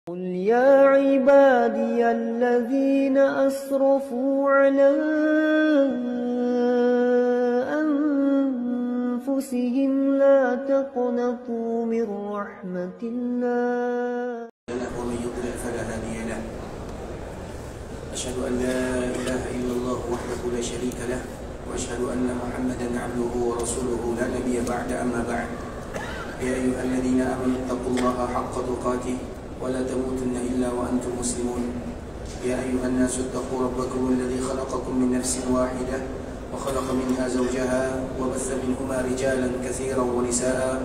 قل يا عبادي الذين أسرفوا على أنفسهم لا تقنطوا من رحمة الله ومن يضلل فلا هادي له. أشهد أن لا إله إلا الله وحده لا شريك له وأشهد أن محمدا عبده ورسوله لا نبي بعد. أما بعد، يا أيها الذين آمنوا اتقوا الله حق تقاته ولا تموتن إلا وأنتم مسلمون. يا أيها الناس اتقوا ربكم الذي خلقكم من نفس واحدة وخلق منها زوجها وبث منهما رجالا كثيرا ونساء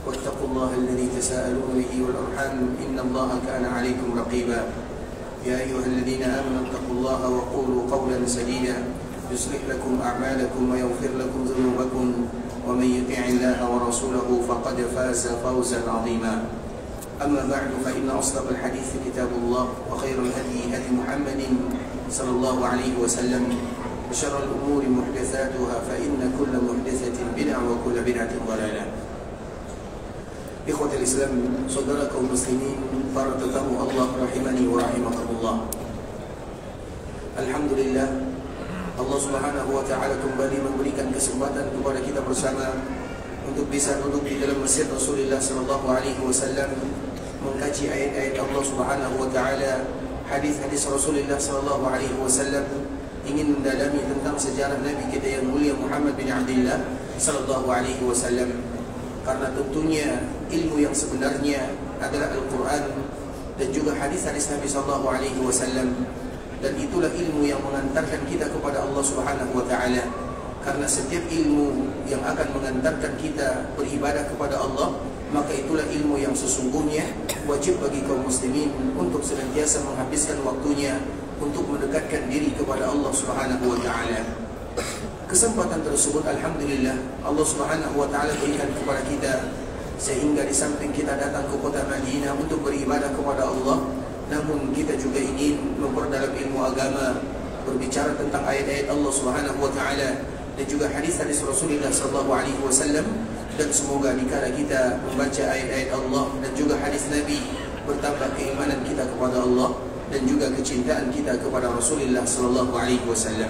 واتقوا الله الذي تساءلون به والأرحام إن الله كان عليكم رقيبا. يا أيها الذين آمنوا اتقوا الله وقولوا قولا سديدا يصلح لكم أعمالكم ويغفر لكم ذنوبكم ومن يطع الله ورسوله فقد فاز فوزا عظيما. أما بعد، فإن أصدق الحديث كتاب الله وخير الهدي هدي محمد صلى الله عليه وسلم وشر الأمور محدثاتها فإن كل محدثة بدعة وكل بدعة ضلالة. Ikhwatul Islam, saudara kaum muslimin, para tetamu Allah rahimani wa rahimakumullah. Alhamdulillah, Allah Subhanahu wa taala kembali memberikan kesempatan kepada kita bersama untuk bisa duduk di dalam masjid Rasulullah sallallahu alaihi wasallam, mengkaji ayat-ayat Allah Subhanahu wa taala, hadis-hadis Rasulullah sallallahu alaihi wasallam, ingin mendalami tentang sejarah Nabi kita yang mulia Muhammad bin Abdullah sallallahu alaihi wasallam. Karena tentunya ilmu yang sebenarnya adalah Al-Quran dan juga hadis-hadis Nabi sallallahu alaihi wasallam, dan itulah ilmu yang mengantarkan kita kepada Allah Subhanahu wa taala. Karena setiap ilmu yang akan mengantarkan kita beribadah kepada Allah, maka itulah ilmu yang sesungguhnya wajib bagi kaum muslimin untuk senantiasa menghabiskan waktunya untuk mendekatkan diri kepada Allah Subhanahu wa taala. Kesempatan tersebut alhamdulillah Allah Subhanahu wa taala berikan kepada kita, sehingga di samping kita datang ke kota Madinah untuk beribadah kepada Allah, namun kita juga ingin memperdalam ilmu agama, berbicara tentang ayat-ayat Allah Subhanahu wa taala dan juga hadis-hadis Rasulullah sallallahu alaihi wasallam. Dan semoga dikala kita membaca ayat-ayat Allah dan juga hadis Nabi, bertambah keimanan kita kepada Allah dan juga kecintaan kita kepada Rasulullah sallallahu alaihi wasallam.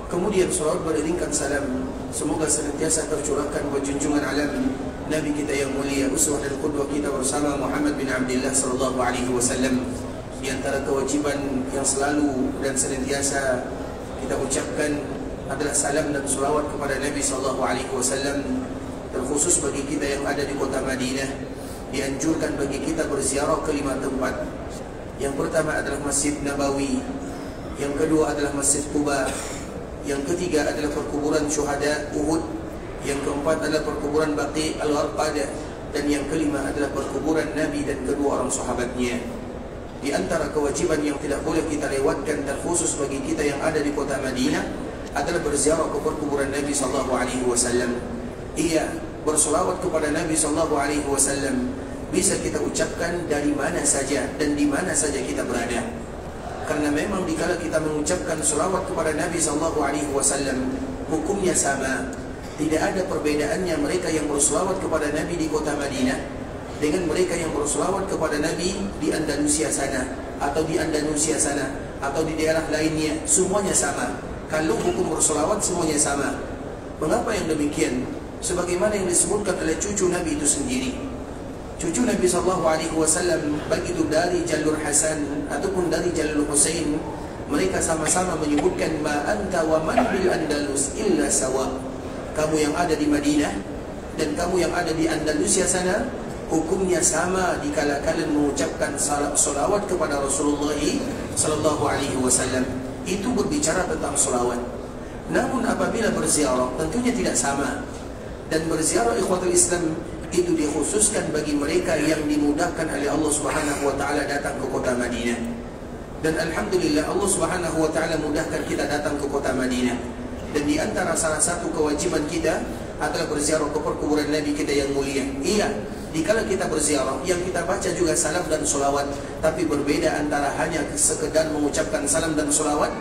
Kemudian salawat beriringkan salam semoga senantiasa tercurahkan buat junjungan alam Nabi kita yang mulia, uswah dan qudwah kita bersama Muhammad bin Abdullah sallallahu alaihi wasallam. Di antara kewajiban yang selalu dan senantiasa kita ucapkan adalah salam dan salawat kepada Nabi sallallahu alaihi wasallam. Terkhusus bagi kita yang ada di kota Madinah, dianjurkan bagi kita berziarah ke 5 tempat. Yang pertama adalah Masjid Nabawi, yang kedua adalah Masjid Quba, yang ketiga adalah perkuburan syuhada Uhud, yang keempat adalah perkuburan Baqi Al-Gharqad, dan yang kelima adalah perkuburan Nabi dan kedua orang sahabatnya. Di antara kewajiban yang tidak boleh kita lewatkan terkhusus bagi kita yang ada di kota Madinah adalah berziarah ke perkuburan Nabi sallallahu alaihi wasallam. Iya, bersolawat kepada Nabi sallallahu alaihi wasallam bisa kita ucapkan dari mana saja dan di mana saja kita berada. Karena memang dikala kita mengucapkan selawat kepada Nabi sallallahu alaihi wasallam, hukumnya sama. Tidak ada perbedaannya mereka yang berselawat kepada Nabi di kota Madinah dengan mereka yang berselawat kepada Nabi di Andalusia sana atau di Andalusia sana atau di daerah lainnya, semuanya sama. Kalau hukum berselawat semuanya sama. Mengapa yang demikian? Sebagaimana yang disebutkan oleh cucu Nabi itu sendiri. Cucu Nabi sallallahu alaihi wasallam, baik itu dari jalur Hasan ataupun dari jalur Husain, mereka sama-sama menyebutkan ma anta wa man bil Andalus illa sawa. Kamu yang ada di Madinah dan kamu yang ada di Andalusia sana, hukumnya sama dikala kalian mengucapkan salawat kepada Rasulullah sallallahu alaihi wasallam. Itu berbicara tentang salawat. Namun apabila berziarah tentunya tidak sama. Dan berziarah ikhwatul Islam itu dikhususkan bagi mereka yang dimudahkan oleh Allah Subhanahu wa taala datang ke kota Madinah. Dan alhamdulillah Allah Subhanahu wa taala mudahkan kita datang ke kota Madinah. Dan di antara salah satu kewajiban kita adalah berziarah ke perkuburan Nabi kita yang mulia. Iya, dikala kita berziarah yang kita baca juga salam dan solawat, tapi berbeda antara hanya sekedar mengucapkan salam dan solawat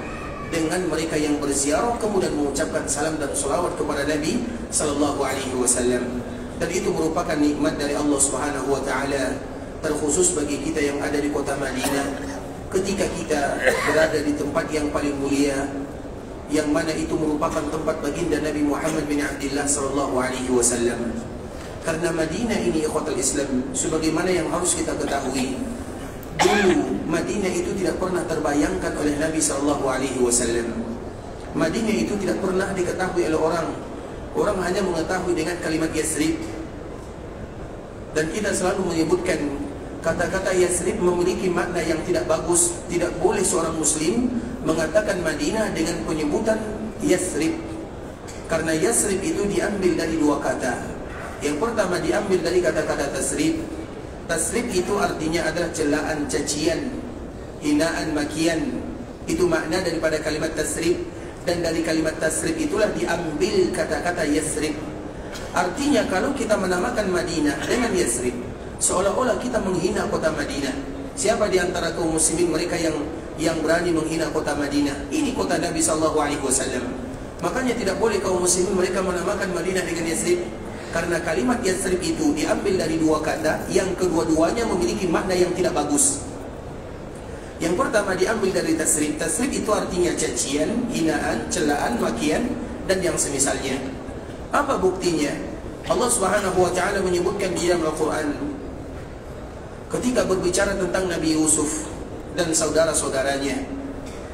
dengan mereka yang berziarah kemudian mengucapkan salam dan solawat kepada Nabi sallallahu alaihi wasallam. Dan itu merupakan nikmat dari Allah Subhanahu wa taala terkhusus bagi kita yang ada di kota Madinah, ketika kita berada di tempat yang paling mulia, yang mana itu merupakan tempat baginda Nabi Muhammad bin Abdullah sallallahu alaihi wasallam. Karena Madinah ini ikhwatul Islam, sebagaimana yang harus kita ketahui, dulu Madinah itu tidak pernah terbayangkan oleh Nabi sallallahu alaihi wasallam. Madinah itu tidak pernah diketahui oleh orang. Orang hanya mengetahui dengan kalimat Yasrib. Dan kita selalu menyebutkan kata-kata Yasrib memiliki makna yang tidak bagus. Tidak boleh seorang muslim mengatakan Madinah dengan penyebutan Yasrib, karena Yasrib itu diambil dari dua kata. Yang pertama diambil dari kata-kata tasrib. Tasrib itu artinya adalah celaan, cacian, hinaan, makian. Itu makna daripada kalimat tasrib. Dan dari kalimat tasrib itulah diambil kata-kata Yasrib. Artinya kalau kita menamakan Madinah dengan Yasrib, seolah-olah kita menghina kota Madinah. Siapa di antara kaum muslimin mereka yang berani menghina kota Madinah? Ini kota Nabi SAW. Makanya tidak boleh kaum muslimin mereka menamakan Madinah dengan Yasrib, karena kalimat Yasrib itu diambil dari dua kata yang kedua-duanya memiliki makna yang tidak bagus. Yang pertama diambil dari tasrib. Tasrib itu artinya cacian, hinaan, celaan, makian, dan yang semisalnya. Apa buktinya? Allah Subhanahu wa ta'ala menyebutkan di dalam Al-Quran ketika berbicara tentang Nabi Yusuf dan saudara-saudaranya,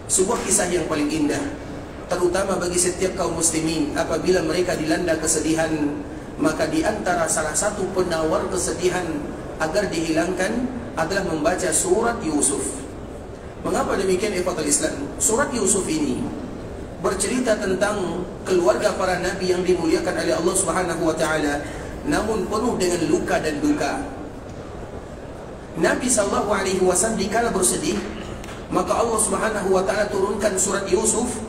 sebuah kisah yang paling indah, terutama bagi setiap kaum muslimin. Apabila mereka dilanda kesedihan, maka di antara salah satu penawar kesedihan agar dihilangkan adalah membaca surat Yusuf. Mengapa demikian ikhwatul Islam? Surat Yusuf ini bercerita tentang keluarga para nabi yang dimuliakan oleh Allah Subhanahu wa taala, namun penuh dengan luka dan duka. Nabi sallallahu alaihi wasallam dikala bersedih, maka Allah Subhanahu wa taala turunkan surat Yusuf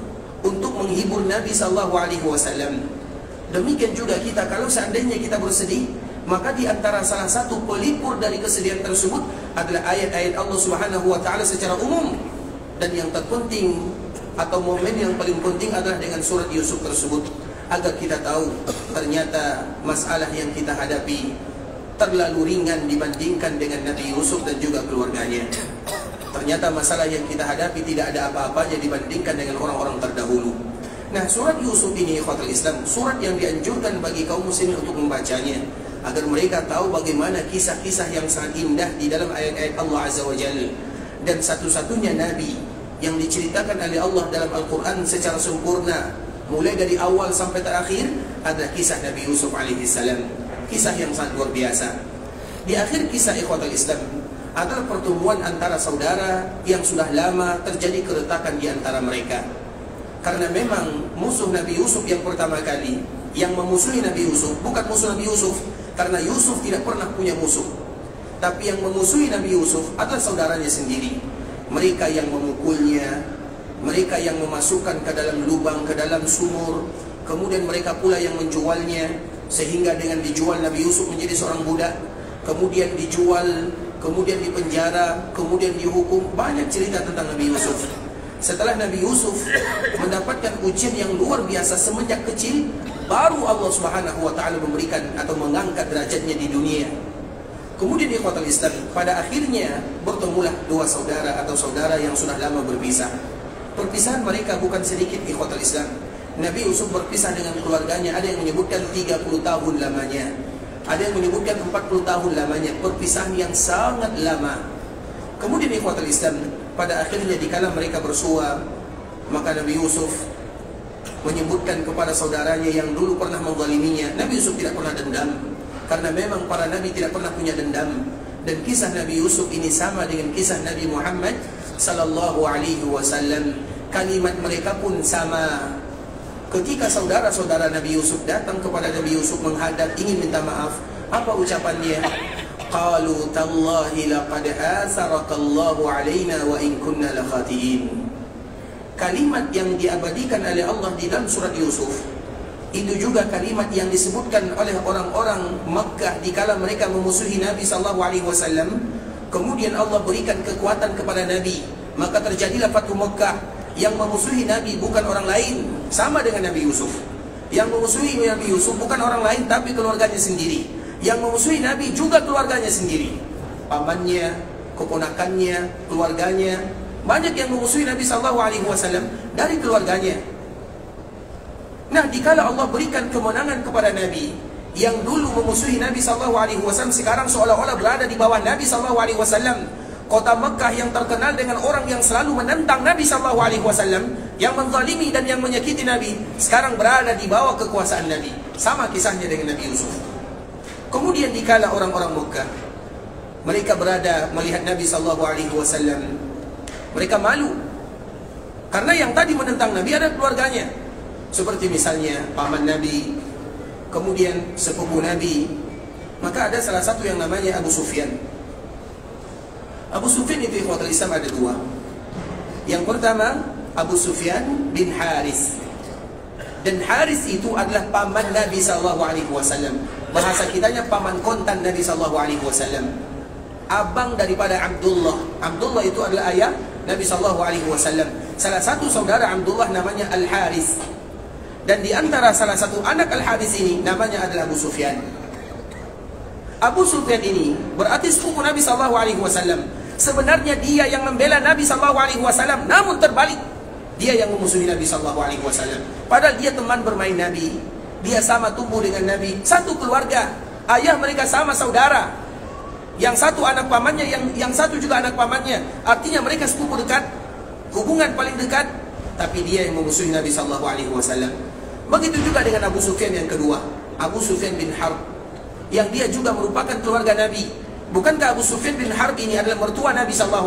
untuk menghibur Nabi sallallahu alaihi wasallam. Demikian juga kita, kalau seandainya kita bersedih, maka di antara salah satu pelipur dari kesedihan tersebut adalah ayat-ayat Allah Subhanahu wa taala secara umum. Dan yang terpenting atau momen yang paling penting adalah dengan surat Yusuf tersebut, agar kita tahu ternyata masalah yang kita hadapi terlalu ringan dibandingkan dengan Nabi Yusuf dan juga keluarganya. Ternyata masalah yang kita hadapi tidak ada apa-apanya dibandingkan dengan orang-orang terdahulu. Nah, surat Yusuf ini ikhwatul Islam, surat yang dianjurkan bagi kaum muslimin untuk membacanya, agar mereka tahu bagaimana kisah-kisah yang sangat indah di dalam ayat-ayat Allah Azza wa Jalla. Dan satu-satunya Nabi yang diceritakan oleh Allah dalam Al-Quran secara sempurna, mulai dari awal sampai terakhir, adalah kisah Nabi Yusuf alaihissalam. Kisah yang sangat luar biasa. Di akhir kisah ikhwatul Islam adalah pertemuan antara saudara yang sudah lama terjadi keretakan di antara mereka. Karena memang musuh Nabi Yusuf yang pertama kali yang memusuhi Nabi Yusuf bukan musuh Nabi Yusuf, karena Yusuf tidak pernah punya musuh. Tapi yang memusuhi Nabi Yusuf adalah saudaranya sendiri. Mereka yang memukulnya, mereka yang memasukkan ke dalam lubang, ke dalam sumur, kemudian mereka pula yang menjualnya, sehingga dengan dijual Nabi Yusuf menjadi seorang budak, kemudian dijual, kemudian dipenjara, kemudian dihukum. Banyak cerita tentang Nabi Yusuf. Setelah Nabi Yusuf mendapatkan ujian yang luar biasa semenjak kecil, baru Allah Subhanahu wa taala memberikan atau mengangkat derajatnya di dunia. Kemudian ikhwatul Islam, pada akhirnya bertemulah dua saudara atau saudara yang sudah lama berpisah. Perpisahan mereka bukan sedikit ikhwatul Islam. Nabi Yusuf berpisah dengan keluarganya, ada yang menyebutkan 30 tahun lamanya, ada yang menyebutkan 40 tahun lamanya. Perpisahan yang sangat lama. Kemudian ikhwatul Islam, pada akhirnya dikala mereka bersua, maka Nabi Yusuf menyebutkan kepada saudaranya yang dulu pernah menzaliminya. Nabi Yusuf tidak pernah dendam, karena memang para nabi tidak pernah punya dendam. Dan kisah Nabi Yusuf ini sama dengan kisah Nabi Muhammad sallallahu alaihi wasallam. Kalimat mereka pun sama. Ketika saudara-saudara Nabi Yusuf datang kepada Nabi Yusuf menghadap ingin minta maaf, apa ucapannya? Qalu tallahi laqad asarakallahu alaina wa in kunna lakhatiin. Kalimat yang diabadikan oleh Allah di dalam surat Yusuf itu juga kalimat yang disebutkan oleh orang-orang Makkah dikala mereka memusuhi Nabi SAW. Kemudian Allah berikan kekuatan kepada Nabi, maka terjadilah Fathu Makkah. Yang memusuhi Nabi bukan orang lain, sama dengan Nabi Yusuf. Yang memusuhi Nabi Yusuf bukan orang lain tapi keluarganya sendiri. Yang memusuhi Nabi juga keluarganya sendiri. pamannya, keponakannya, keluarganya. Banyak yang memusuhi Nabi SAW dari keluarganya. Nah, dikala Allah berikan kemenangan kepada Nabi yang dulu memusuhi Nabi SAW, sekarang seolah-olah berada di bawah Nabi SAW. Kota Mekah yang terkenal dengan orang yang selalu menentang Nabi SAW, yang menzalimi dan yang menyakiti Nabi, sekarang berada di bawah kekuasaan Nabi. Sama kisahnya dengan Nabi Yusuf. Kemudian dikala orang-orang Mekah, mereka berada melihat Nabi SAW, mereka malu karena yang tadi menentang Nabi ada keluarganya, seperti misalnya paman Nabi, kemudian sepupu Nabi. Maka ada salah satu yang namanya Abu Sufyan. Abu Sufyan itu ikhwatul Islam ada dua. Yang pertama Abu Sufyan bin Haris. Dan Haris itu adalah paman Nabi SAW. Bahasa kitanya paman kontan Nabi SAW. Abang daripada Abdullah. Abdullah itu adalah ayah Nabi SAW. Salah satu saudara Abdullah namanya Al-Haris. Dan di antara salah satu anak Al-Haris ini namanya adalah Abu Sufyan. Abu Sufyan ini berarti sepupu Nabi SAW. Sebenarnya dia yang membela Nabi SAW, namun terbalik, dia yang memusuhi Nabi SAW. Padahal dia teman bermain Nabi, dia sama tumbuh dengan Nabi, satu keluarga, ayah mereka sama saudara. Yang satu anak pamannya, yang satu juga anak pamannya. Artinya mereka sepupu dekat, hubungan paling dekat. Tapi dia yang memusuhi Nabi SAW. Begitu juga dengan Abu Sufyan yang kedua, Abu Sufyan bin Harb, yang dia juga merupakan keluarga Nabi. Bukankah Abu Sufyan bin Harb ini adalah mertua Nabi SAW?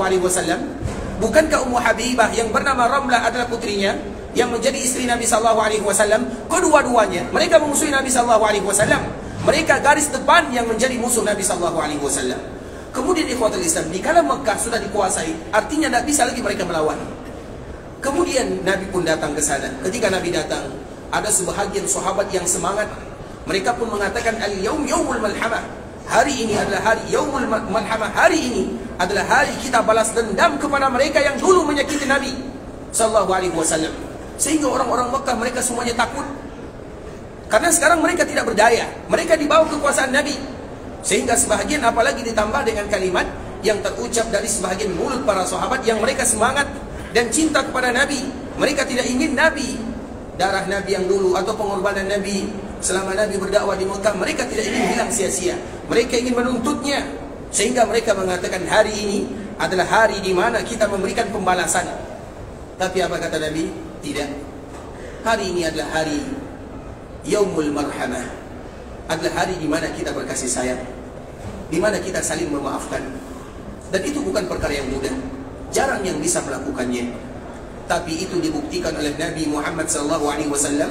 Bukankah Ummu Habibah yang bernama Ramlah adalah putrinya, yang menjadi istri Nabi SAW? Kedua-duanya mereka memusuhi Nabi SAW. Mereka garis depan yang menjadi musuh Nabi SAW. Kemudian ikhwatul Islam, dikala Mekah sudah dikuasai, artinya tidak bisa lagi mereka melawan. Kemudian Nabi pun datang ke sana. Ketika Nabi datang, ada sebahagian sahabat yang semangat. Mereka pun mengatakan, al-yaum yaumul malhamah. Hari ini adalah hari yaumul malhamah. Hari ini adalah hari kita balas dendam kepada mereka yang dulu menyakiti Nabi SAW. Sehingga orang-orang Mekah mereka semuanya takut. Karena sekarang mereka tidak berdaya. Mereka di bawah kekuasaan Nabi. Sehingga sebahagian apalagi ditambah dengan kalimat yang terucap dari sebahagian mulut para sahabat yang mereka semangat dan cinta kepada Nabi. Mereka tidak ingin Nabi, darah Nabi yang dulu atau pengorbanan Nabi selama Nabi berdakwah di Mekah, mereka tidak ingin hilang sia-sia. Mereka ingin menuntutnya. Sehingga mereka mengatakan hari ini adalah hari di mana kita memberikan pembalasan. Tapi apa kata Nabi? Tidak. Hari ini adalah hari Yaumul Marhamah. Adalah hari di mana kita berkasih sayang, di mana kita saling memaafkan. Dan itu bukan perkara yang mudah. Jarang yang bisa melakukannya. Tapi itu dibuktikan oleh Nabi Muhammad SAW,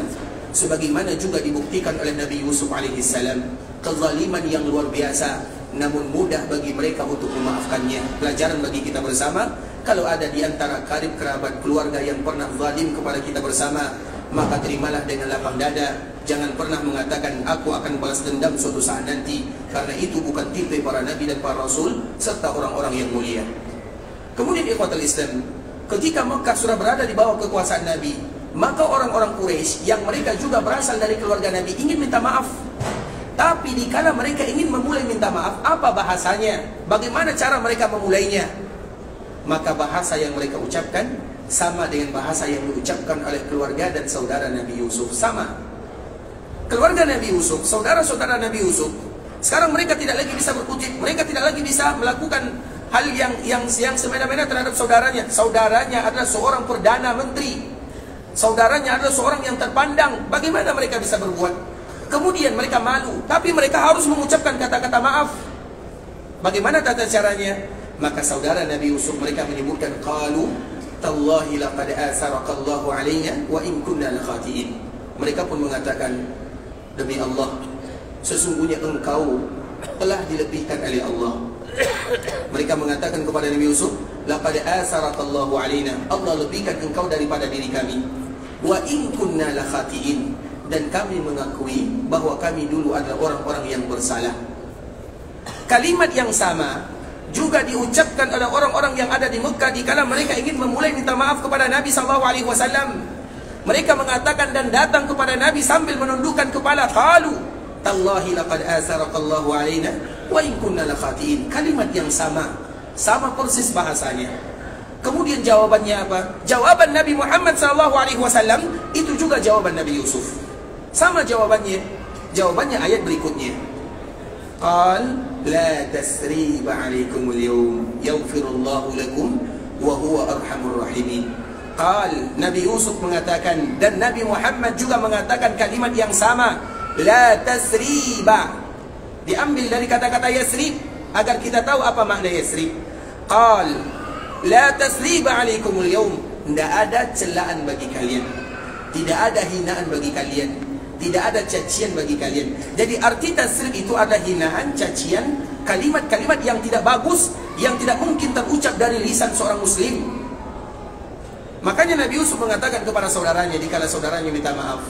sebagaimana juga dibuktikan oleh Nabi Yusuf alaihissalam. Kezaliman yang luar biasa, namun mudah bagi mereka untuk memaafkannya. Pelajaran bagi kita bersama, kalau ada di antara karib kerabat keluarga yang pernah zalim kepada kita bersama, maka terimalah dengan lapang dada. Jangan pernah mengatakan aku akan balas dendam suatu saat nanti, karena itu bukan tipe para nabi dan para rasul serta orang-orang yang mulia. Kemudian ikhwatul Islam, ketika Mekah sudah berada di bawah kekuasaan Nabi, maka orang-orang Quraisy yang mereka juga berasal dari keluarga Nabi ingin minta maaf. Tapi dikala mereka ingin memulai minta maaf, apa bahasanya? Bagaimana cara mereka memulainya? Maka bahasa yang mereka ucapkan sama dengan bahasa yang diucapkan oleh keluarga dan saudara Nabi Yusuf. Sama. Keluarga Nabi Yusuf, saudara-saudara Nabi Yusuf, sekarang mereka tidak lagi bisa berkutik. Mereka tidak lagi bisa melakukan hal yang semena-mena terhadap saudaranya. Saudaranya adalah seorang perdana menteri. Saudaranya adalah seorang yang terpandang. Bagaimana mereka bisa berbuat? Kemudian mereka malu, tapi mereka harus mengucapkan kata-kata maaf. Bagaimana tata caranya? Maka saudara Nabi Yusuf mereka menyebutkan, qalu tallahi laqad asarakallahu alaina wa in kunna lakhatiin. Mereka pun mengatakan, demi Allah, sesungguhnya engkau telah dilebihkan oleh Allah. Mereka mengatakan kepada Nabi Yusuf, laqad asarakallahu alaina, Allah lebihkan engkau daripada diri kami. Wa in kunna lakhatiin, dan kami mengakui bahwa kami dulu adalah orang-orang yang bersalah. Kalimat yang sama juga diucapkan oleh orang-orang yang ada di Mekah dikala mereka ingin memulai minta maaf kepada Nabi SAW. Mereka mengatakan dan datang kepada Nabi sambil menundukkan kepala. Qalu, tallahi laqad asaraqallahu alaina wa in kunna lakhatiin. Kalimat yang sama persis bahasanya. Kemudian jawabannya apa? Jawaban Nabi Muhammad SAW itu juga jawaban Nabi Yusuf. Sama jawabannya. Jawabannya ayat berikutnya. Qal la tasriba alaikumul yawm yaghfirullahu lakum wa huwa arhamur rahimin. Qal, Nabi Yusuf mengatakan, dan Nabi Muhammad juga mengatakan kalimat yang sama. La tasriba, diambil dari kata-kata yasrib agar kita tahu apa makna yasrib. Qal la tasriba alaikumul yawm, tidak ada celaan bagi kalian, tidak ada hinaan bagi kalian, tidak ada cacian bagi kalian. Jadi arti tasrib itu adalah hinaan, cacian, kalimat-kalimat yang tidak bagus, yang tidak mungkin terucap dari lisan seorang muslim. Makanya Nabi Yusuf mengatakan kepada saudaranya dikala saudaranya minta maaf.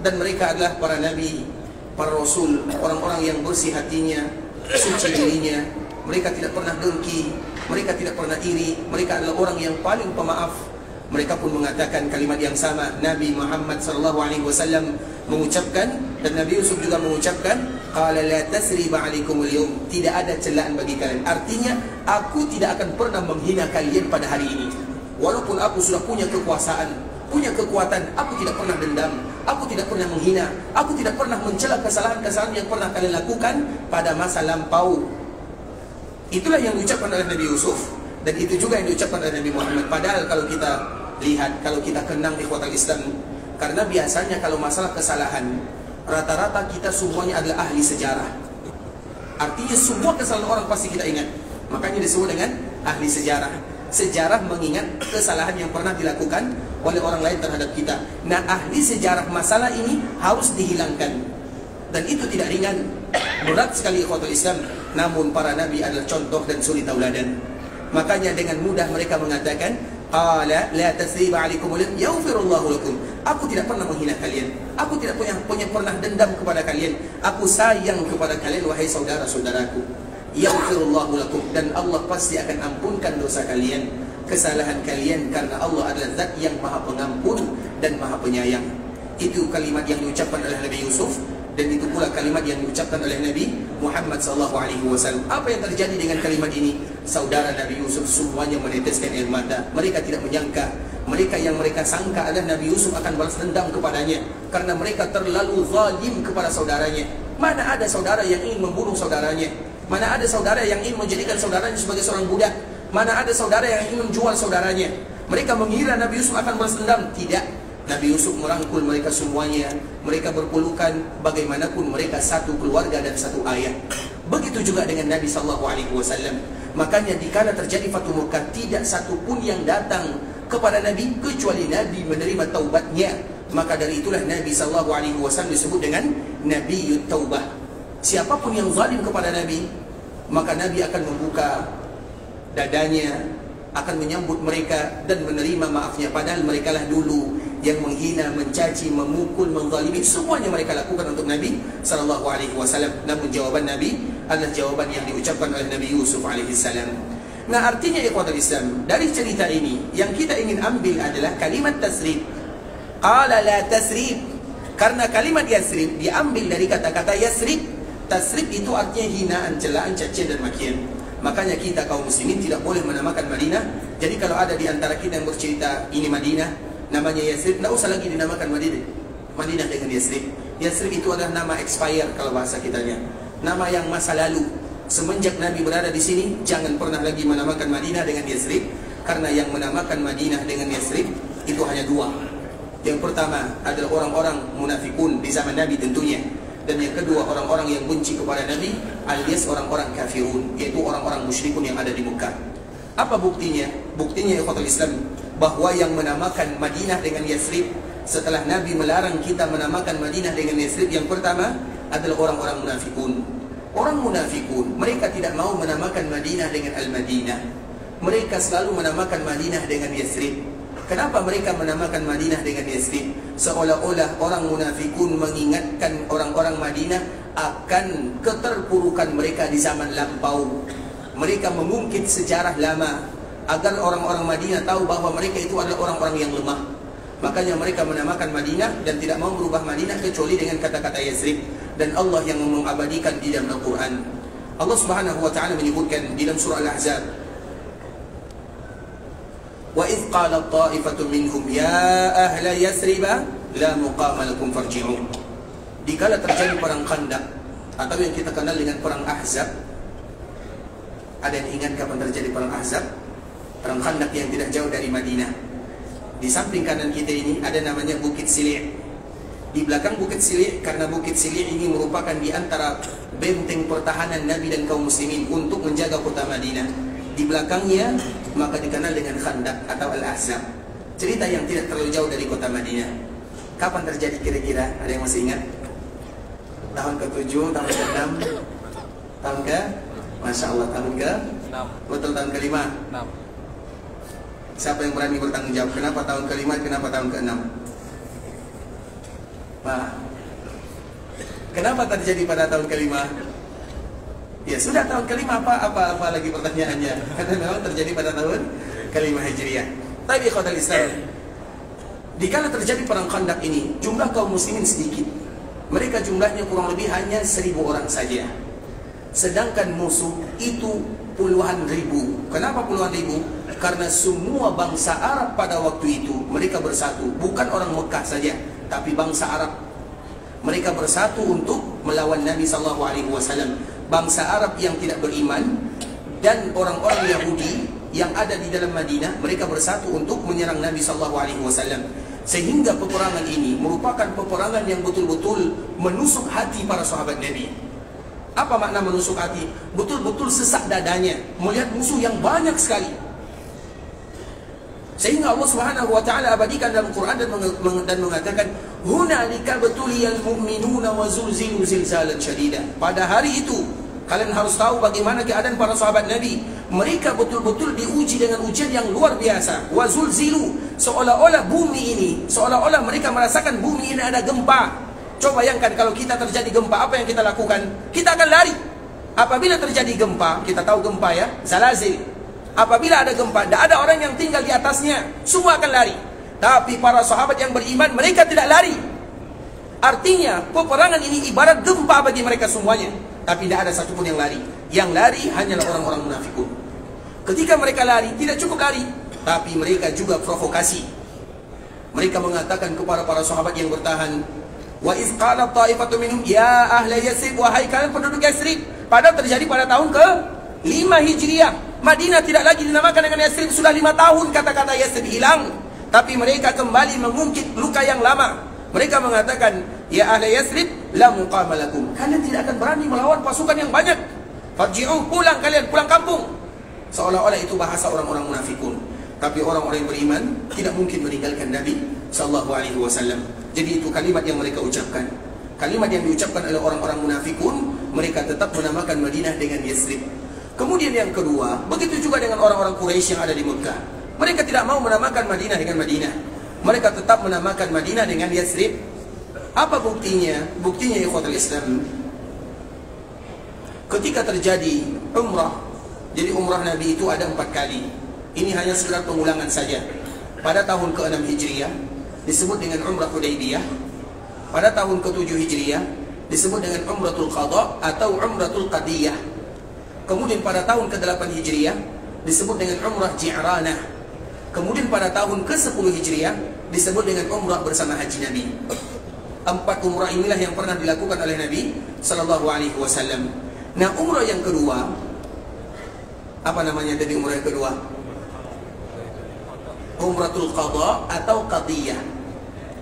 Dan mereka adalah para nabi, para rasul, orang-orang yang bersih hatinya, suci dirinya. Mereka tidak pernah dengki, mereka tidak pernah iri, mereka adalah orang yang paling pemaaf. Mereka pun mengatakan kalimat yang sama. Nabi Muhammad SAW mengucapkan, dan Nabi Yusuf juga mengucapkan, qala la tasriba alaikumul yawm, tidak ada celaan bagi kalian. Artinya, aku tidak akan pernah menghina kalian pada hari ini. Walaupun aku sudah punya kekuasaan, punya kekuatan, aku tidak pernah dendam, aku tidak pernah menghina, aku tidak pernah mencela kesalahan-kesalahan yang pernah kalian lakukan pada masa lampau. Itulah yang diucapkan oleh Nabi Yusuf, dan itu juga yang diucapkan oleh Nabi Muhammad. Padahal kalau kita lihat, kalau kita kenang ikhwatal Islam, karena biasanya kalau masalah kesalahan, rata-rata kita semuanya adalah ahli sejarah. Artinya semua kesalahan orang pasti kita ingat. Makanya disebut dengan ahli sejarah. Sejarah mengingat kesalahan yang pernah dilakukan oleh orang lain terhadap kita. Nah, ahli sejarah masalah ini harus dihilangkan. Dan itu tidak ringan, berat sekali ikhwatul Islam. Namun para nabi adalah contoh dan suri tauladan. Makanya dengan mudah mereka mengatakan, qala la tasriba alaikumul yawm yaghfirullahu lakum. Aku tidak pernah menghina kalian, aku tidak punya pernah dendam kepada kalian, aku sayang kepada kalian wahai saudara-saudaraku. Yaghfirullahu lakum, dan Allah pasti akan ampunkan dosa kalian, kesalahan kalian, karena Allah adalah zat yang maha pengampun dan maha penyayang. Itu kalimat yang diucapkan oleh Nabi Yusuf, dan itu pula kalimat yang diucapkan oleh Nabi Muhammad SAW. Apa yang terjadi dengan kalimat ini? Saudara Nabi Yusuf semuanya meneteskan air mata. Mereka tidak menyangka, mereka yang mereka sangka adalah Nabi Yusuf akan balas dendam kepadanya, karena mereka terlalu zalim kepada saudaranya. Mana ada saudara yang ingin membunuh saudaranya? Mana ada saudara yang ingin menjadikan saudaranya sebagai seorang budak? Mana ada saudara yang ingin menjual saudaranya? Mereka mengira Nabi Yusuf akan balas dendam. Tidak. Nabi Yusuf merangkul mereka semuanya. Mereka berpelukan, bagaimanapun mereka satu keluarga dan satu ayah. Begitu juga dengan Nabi SAW. Makanya dikala terjadi Fatu Makkah, tidak satu pun yang datang kepada Nabi kecuali Nabi menerima taubatnya. Maka dari itulah Nabi SAW disebut dengan Nabiyut Taubah. Siapapun yang zalim kepada Nabi, maka Nabi akan membuka dadanya, akan menyambut mereka dan menerima maafnya. Padahal mereka lah dulu yang menghina, mencaci, memukul, menzalimi. Semuanya mereka lakukan untuk Nabi SAW. Namun jawaban Nabi adalah jawaban yang diucapkan oleh Nabi Yusuf AS. Nah, artinya ikhwatul Islam, dari cerita ini yang kita ingin ambil adalah kalimat tasrib. Qala la tasrib, karena kalimat yasrib diambil dari kata-kata yasrib. Tasrib itu artinya hinaan, celaan, cacian dan makian. Makanya kita kaum muslimin tidak boleh menamakan Madinah. Jadi kalau ada di antara kita yang bercerita ini Madinah, namanya Yasrib, tidak usah lagi dinamakan Madinah dengan Yasrib. Yasrib itu adalah nama expire kalau bahasa kitanya, nama yang masa lalu. Semenjak Nabi berada di sini, jangan pernah lagi menamakan Madinah dengan Yasrib, karena yang menamakan Madinah dengan Yasrib itu hanya dua. Yang pertama adalah orang-orang munafikun di zaman Nabi tentunya, dan yang kedua orang-orang yang benci kepada Nabi alias orang-orang kafirun, yaitu orang-orang musyrikun yang ada di Mekah. Apa buktinya? Buktinya ikhwatul Islam, bahwa yang menamakan Madinah dengan Yasrib setelah Nabi melarang kita menamakan Madinah dengan Yasrib, yang pertama adalah orang-orang munafikun. Orang munafikun, mereka tidak mau menamakan Madinah dengan Al-Madinah. Mereka selalu menamakan Madinah dengan Yasrib. Kenapa mereka menamakan Madinah dengan Yasrib? Seolah-olah orang munafikun mengingatkan orang-orang Madinah akan keterpurukan mereka di zaman lampau. Mereka mengungkit sejarah lama agar orang-orang Madinah tahu bahwa mereka itu adalah orang-orang yang lemah. Makanya mereka menamakan Madinah dan tidak mau merubah Madinah kecuali dengan kata-kata Yasrib. dan Allah yang mengabadikan di dalam Al-Quran. Allah Subhanahu wa ta'ala menyebutkan di dalam surah Al-Ahzab, wa idh qalat ta'ifatun minhum ya ahla Yathriba la muqama lakum farji'u. Dikala terjadi perang Khandaq atau yang kita kenal dengan perang Ahzab. Ada yang ingat kapan terjadi perang Ahzab? Perang Khandaq yang tidak jauh dari Madinah. Di samping kanan kita ini ada namanya Bukit Sili'. Di belakang Bukit Sili', karena Bukit Sili' ini merupakan di antara benteng pertahanan Nabi dan kaum muslimin untuk menjaga kota Madinah. Di belakangnya maka dikenal dengan Khandaq atau Al-Ahzab. Cerita yang tidak terlalu jauh dari kota Madinah. Kapan terjadi kira-kira? Ada yang masih ingat? Tahun ke-7, tahun ke-6, tahun ke? Masya Allah, tahun ke-6. Betul, tahun ke-5. Siapa yang berani bertanggung jawab? Kenapa tahun ke-5, kenapa tahun ke-6? Nah, kenapa terjadi pada tahun ke-5? Ya sudah, tahun ke-5 apa lagi pertanyaannya? Karena memang terjadi pada tahun ke-5 Hijriah. Tapi ikhwatal Islam, dikala terjadi perang Khandaq ini, jumlah kaum muslimin sedikit. Mereka jumlahnya kurang lebih hanya 1.000 orang saja. Sedangkan musuh itu puluhan ribu. Kenapa puluhan ribu? Karena semua bangsa Arab pada waktu itu mereka bersatu. Bukan orang Mekah saja, tapi bangsa Arab. Mereka bersatu untuk melawan Nabi SAW. Bangsa Arab yang tidak beriman dan orang-orang Yahudi yang ada di dalam Madinah, mereka bersatu untuk menyerang Nabi SAW. Sehingga peperangan ini merupakan peperangan yang betul-betul menusuk hati para sahabat Nabi. Apa makna menusuk hati? Betul-betul sesak dadanya melihat musuh yang banyak sekali. Sehingga Allah Subhanahu wa ta'ala abadikan dalam Quran dan mengatakan, hunalika batuliyal mu'minuna wa zulzilu zilzalan syadida. Pada hari itu kalian harus tahu bagaimana keadaan para sahabat Nabi. Mereka betul-betul diuji dengan ujian yang luar biasa. Wa zulzilu, seolah-olah bumi ini, seolah-olah mereka merasakan bumi ini ada gempa. Coba bayangkan kalau kita terjadi gempa, apa yang kita lakukan? Kita akan lari. Apabila terjadi gempa, kita tahu gempa ya, zalazil. Apabila ada gempa, tidak ada orang yang tinggal di atasnya, semua akan lari. Tapi para sahabat yang beriman, mereka tidak lari. Artinya, peperangan ini ibarat gempa bagi mereka semuanya. Tapi tidak ada satupun yang lari. Yang lari hanyalah orang-orang munafikun. Ketika mereka lari, tidak cukup lari, tapi mereka juga provokasi. Mereka mengatakan kepada para sahabat yang bertahan, wa iz qalat ta'ifatun minhum ya ahla Yathrib, wahai kalian penduduk Yathrib. Padahal terjadi pada tahun ke-5 Hijriah. Madinah tidak lagi dinamakan dengan Yathrib. Sudah 5 tahun kata-kata Yathrib hilang. Tapi mereka kembali mengungkit luka yang lama. Mereka mengatakan, ya ahla Yathrib, la muqama lakum. Kalian tidak akan berani melawan pasukan yang banyak. Farji'u, pulang kalian, pulang kampung. Seolah-olah itu bahasa orang-orang munafikun. Tapi orang-orang yang beriman tidak mungkin meninggalkan Nabi SAW. Jadi itu kalimat yang mereka ucapkan. Kalimat yang diucapkan oleh orang-orang munafikun. Mereka tetap menamakan Madinah dengan Yathrib. Kemudian yang kedua, begitu juga dengan orang-orang Quraisy yang ada di Mekah. Mereka tidak mau menamakan Madinah dengan Madinah. Mereka tetap menamakan Madinah dengan Yathrib. Apa buktinya? Buktinya ikhwatul Islam, ketika terjadi umrah. Jadi umrah Nabi itu ada 4 kali. Ini hanya sekedar pengulangan saja. Pada tahun ke-6 Hijriah disebut dengan Umrah Hudaybiyah. Pada tahun ke-7 Hijriah disebut dengan Umratul Qadha atau Umratul Qadiyah. Kemudian pada tahun ke-8 Hijriah disebut dengan Umrah Ji'ranah. Kemudian pada tahun ke-10 Hijriah disebut dengan Umrah bersama Haji Nabi. 4 umrah inilah yang pernah dilakukan oleh Nabi SAW. Nah, umrah yang kedua, apa namanya tadi umrah yang kedua? Umratul Qadha atau Qadiyah.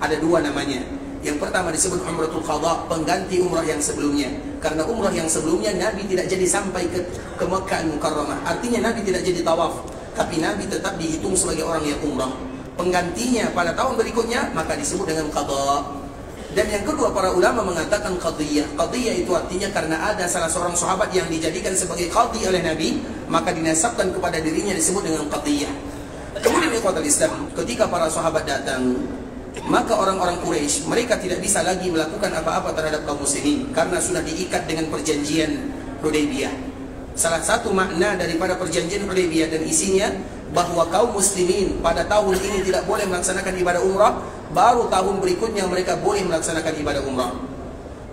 Ada 2 namanya. Yang pertama disebut Umratul Qadha, pengganti umrah yang sebelumnya. Karena umrah yang sebelumnya Nabi tidak jadi sampai ke Makkah Mukarramah. Artinya Nabi tidak jadi tawaf, tapi Nabi tetap dihitung sebagai orang yang umrah. Penggantinya pada tahun berikutnya maka disebut dengan Qadha. Dan yang kedua, para ulama mengatakan Qadiyah. Qadiyah itu artinya karena ada salah seorang sahabat yang dijadikan sebagai qadhi oleh Nabi, maka dinasabkan kepada dirinya disebut dengan Qadiyah. Kemudian ikhwatul Islam, ketika para sahabat datang, maka orang-orang Quraisy mereka tidak bisa lagi melakukan apa-apa terhadap kaum muslimin karena sudah diikat dengan perjanjian Hudaybiyah. Salah satu makna daripada perjanjian Hudaybiyah dan isinya bahwa kaum muslimin pada tahun ini tidak boleh melaksanakan ibadah umrah, baru tahun berikutnya mereka boleh melaksanakan ibadah umrah.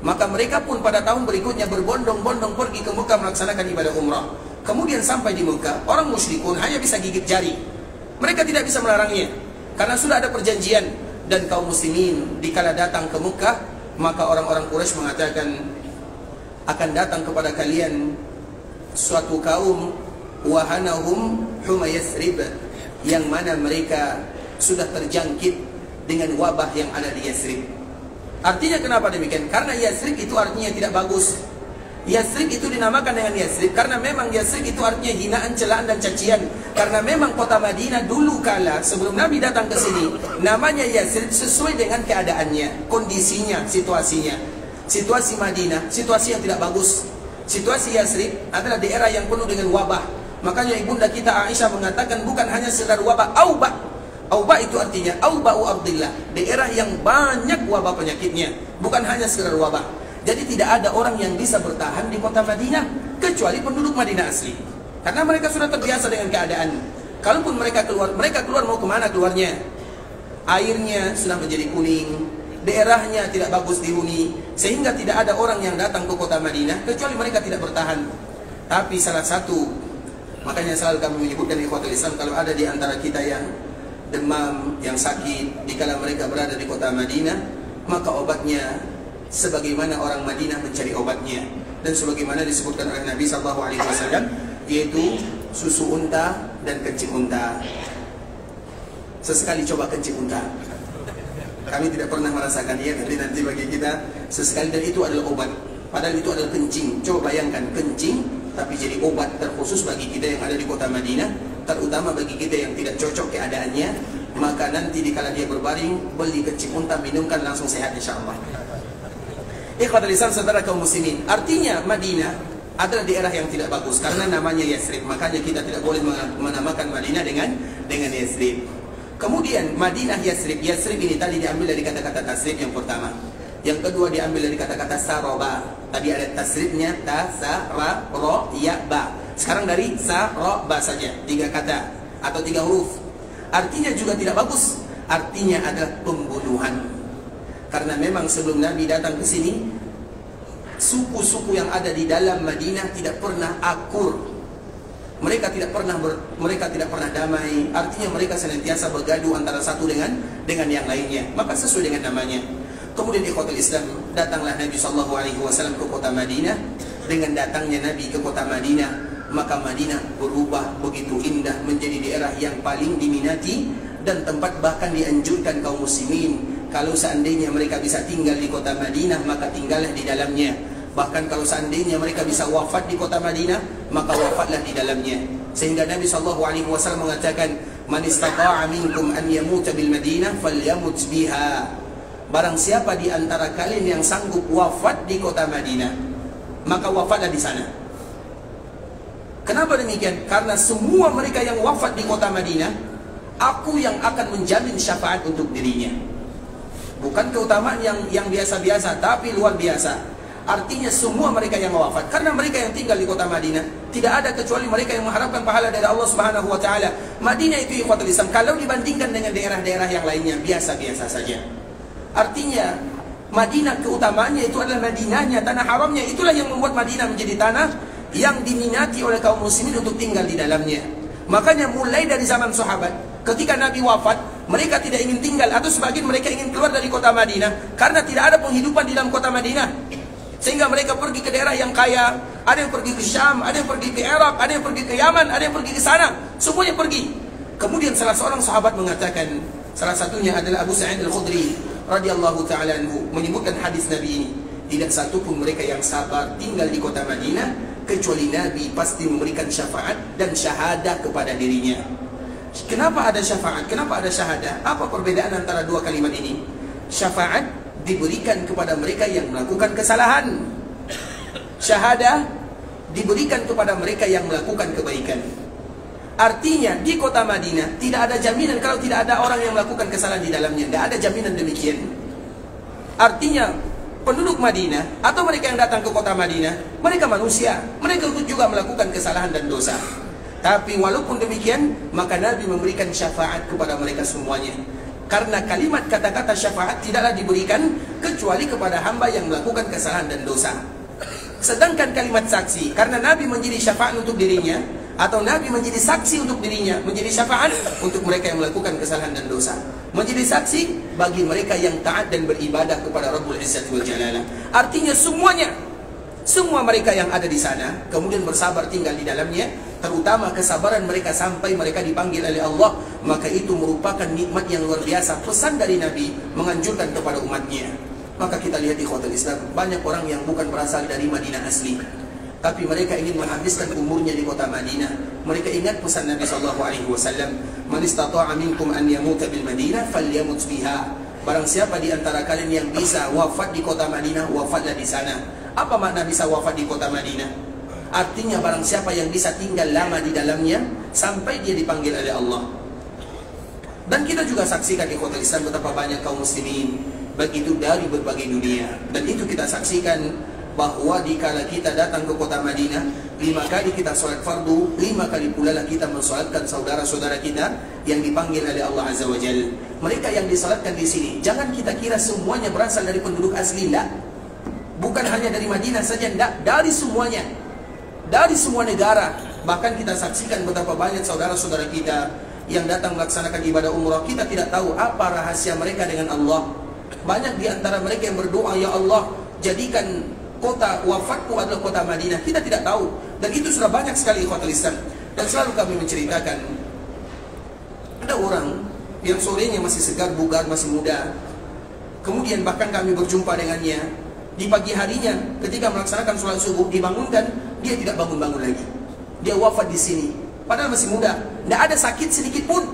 Maka mereka pun pada tahun berikutnya berbondong-bondong pergi ke Mekah melaksanakan ibadah umrah. Kemudian sampai di Mekah, orang musyrikun hanya bisa gigit jari. Mereka tidak bisa melarangnya karena sudah ada perjanjian. Dan kaum muslimin dikala datang ke Mekah, maka orang-orang Quraisy mengatakan, akan datang kepada kalian suatu kaum wahanahum huma Yathrib, yang mana mereka sudah terjangkit dengan wabah yang ada di Yathrib. Artinya kenapa demikian? Karena Yathrib itu artinya tidak bagus. Yathrib itu dinamakan dengan Yathrib karena memang Yathrib itu artinya hinaan, celaan dan cacian. Karena memang kota Madinah dulu kala sebelum Nabi datang ke sini, namanya Yathrib sesuai dengan keadaannya, kondisinya, situasinya. Situasi Madinah, situasi yang tidak bagus. Situasi Yathrib adalah daerah yang penuh dengan wabah. Makanya ibunda kita Aisyah mengatakan bukan hanya sekedar wabah, aubah. Aubah itu artinya auba'u ardillah, daerah yang banyak wabah penyakitnya, bukan hanya sekedar wabah. Jadi tidak ada orang yang bisa bertahan di kota Madinah kecuali penduduk Madinah asli. Karena mereka sudah terbiasa dengan keadaan. Kalaupun mereka keluar mau kemana keluarnya? Airnya sudah menjadi kuning, daerahnya tidak bagus dihuni, sehingga tidak ada orang yang datang ke kota Madinah kecuali mereka tidak bertahan. Tapi salah satu, makanya selalu kami menyebutkan ikhwatul Islam, kalau ada di antara kita yang demam, yang sakit, dikala mereka berada di kota Madinah, maka obatnya sebagaimana orang Madinah mencari obatnya, dan sebagaimana disebutkan oleh Nabi SAW, yaitu susu unta dan kencing unta. Sesekali coba kencing unta. Kami tidak pernah merasakannya, tapi nanti bagi kita sesekali, dan itu adalah obat. Padahal itu adalah kencing. Coba bayangkan kencing, tapi jadi obat terkhusus bagi kita yang ada di kota Madinah. Terutama bagi kita yang tidak cocok keadaannya, maka nanti dikala dia berbaring, beli kencing unta, minumkan, langsung sehat insyaAllah. Ikhwatul Islam, saudara kaum muslimin, artinya Madinah adalah daerah yang tidak bagus karena namanya Yathrib. Makanya kita tidak boleh menamakan Madinah dengan Yathrib. Kemudian Madinah Yathrib, Yathrib ini tadi diambil dari kata-kata tasrib yang pertama. Yang kedua diambil dari kata-kata saroba. Tadi ada tasribnya ta, sa, ra, ro, ya, ba. Sekarang dari sa, ro, ba saja, 3 kata atau 3 huruf. Artinya juga tidak bagus. Artinya adalah pembunuhan. Karena memang sebelum Nabi datang ke sini, suku-suku yang ada di dalam Madinah tidak pernah akur. Mereka tidak pernah damai. Artinya mereka senantiasa bergaduh antara satu dengan yang lainnya. Maka sesuai dengan namanya. Kemudian ikhwatul Islam, datanglah Nabi SAW ke kota Madinah. Dengan datangnya Nabi ke kota Madinah, maka Madinah berubah begitu indah menjadi daerah yang paling diminati dan tempat bahkan dianjurkan kaum muslimin kalau seandainya mereka bisa tinggal di kota Madinah, maka tinggallah di dalamnya. Bahkan kalau seandainya mereka bisa wafat di kota Madinah, maka wafatlah di dalamnya. Sehingga Nabi SAW mengatakan, "Man istata'a minkum an yamuta bil Madinah falyamut biha." Barang siapa di antara kalian yang sanggup wafat di kota Madinah, maka wafatlah di sana. Kenapa demikian? Karena semua mereka yang wafat di kota Madinah, aku yang akan menjamin syafaat untuk dirinya. Bukan keutamaan yang biasa-biasa, tapi luar biasa. Artinya semua mereka yang wafat, karena mereka yang tinggal di kota Madinah, tidak ada kecuali mereka yang mengharapkan pahala dari Allah Subhanahu wa taala. Madinah itu ikhwatul Islam, kalau dibandingkan dengan daerah-daerah yang lainnya, biasa-biasa saja. Artinya Madinah keutamaannya itu adalah Madinahnya, tanah haramnya. Itulah yang membuat Madinah menjadi tanah yang diminati oleh kaum muslimin untuk tinggal di dalamnya. Makanya mulai dari zaman sahabat, ketika Nabi wafat, mereka tidak ingin tinggal, atau sebagian mereka ingin keluar dari kota Madinah karena tidak ada penghidupan di dalam kota Madinah. Sehingga mereka pergi ke daerah yang kaya. Ada yang pergi ke Syam, ada yang pergi ke Irak, ada yang pergi ke Yaman, ada yang pergi ke sana. Semuanya pergi. Kemudian salah seorang sahabat mengatakan, salah satunya adalah Abu Sa'id Al-Khudri radhiyallahu ta'ala anhu, menyebutkan hadis Nabi ini. Tidak satu pun mereka yang sabar tinggal di kota Madinah, kecuali Nabi pasti memberikan syafaat dan syahadah kepada dirinya. Kenapa ada syafaat? Kenapa ada syahadah? Apa perbedaan antara dua kalimat ini? Syafaat diberikan kepada mereka yang melakukan kesalahan. Syahadah diberikan kepada mereka yang melakukan kebaikan. Artinya di kota Madinah tidak ada jaminan kalau tidak ada orang yang melakukan kesalahan di dalamnya. Tidak ada jaminan demikian. Artinya penduduk Madinah atau mereka yang datang ke kota Madinah, mereka manusia, mereka juga melakukan kesalahan dan dosa. Tapi walaupun demikian, maka Nabi memberikan syafaat kepada mereka semuanya. Karena kalimat kata-kata syafaat tidaklah diberikan kecuali kepada hamba yang melakukan kesalahan dan dosa. Sedangkan kalimat saksi, karena Nabi menjadi syafaat untuk dirinya, atau Nabi menjadi saksi untuk dirinya, menjadi syafaat untuk mereka yang melakukan kesalahan dan dosa. Menjadi saksi bagi mereka yang taat dan beribadah kepada Rabbul Izzati wal Jalalah. Artinya semuanya, semua mereka yang ada di sana kemudian bersabar tinggal di dalamnya, terutama kesabaran mereka sampai mereka dipanggil oleh Allah, maka itu merupakan nikmat yang luar biasa. Pesan dari Nabi menganjurkan kepada umatnya. Maka kita lihat di ikhwatul Islam, banyak orang yang bukan berasal dari Madinah asli, tapi mereka ingin menghabiskan umurnya di kota Madinah. Mereka ingat pesan Nabi SAW, "Man istata'a minkum an yamuta bil Madinah falyamut biha." Barang siapa di antara kalian yang bisa wafat di kota Madinah, wafatlah di sana. Apa makna bisa wafat di kota Madinah? Artinya barang siapa yang bisa tinggal lama di dalamnya sampai dia dipanggil oleh Allah. Dan kita juga saksikan di kota Islam betapa banyak kaum muslimin, baik itu dari berbagai dunia. Dan itu kita saksikan bahwa dikala kita datang ke kota Madinah, 5 kali kita sholat fardu, 5 kali pula lah kita mensolatkan saudara-saudara kita yang dipanggil oleh Allah Azza wa Jalla. Mereka yang disolatkan di sini, jangan kita kira semuanya berasal dari penduduk asli, enggak. Bukan hanya dari Madinah saja, enggak, dari semuanya, dari semua negara. Bahkan kita saksikan betapa banyak saudara-saudara kita yang datang melaksanakan ibadah umrah. Kita tidak tahu apa rahasia mereka dengan Allah. Banyak di antara mereka yang berdoa, "Ya Allah, jadikan kota wafatku adalah kota Madinah." Kita tidak tahu. Dan itu sudah banyak sekali ikhwatul Islam. Dan selalu kami menceritakan, ada orang yang sorenya masih segar, bugar, masih muda. Kemudian bahkan kami berjumpa dengannya. Di pagi harinya ketika melaksanakan sholat subuh dibangunkan, dia tidak bangun-bangun lagi. Dia wafat di sini. Padahal masih muda, tidak ada sakit sedikit pun.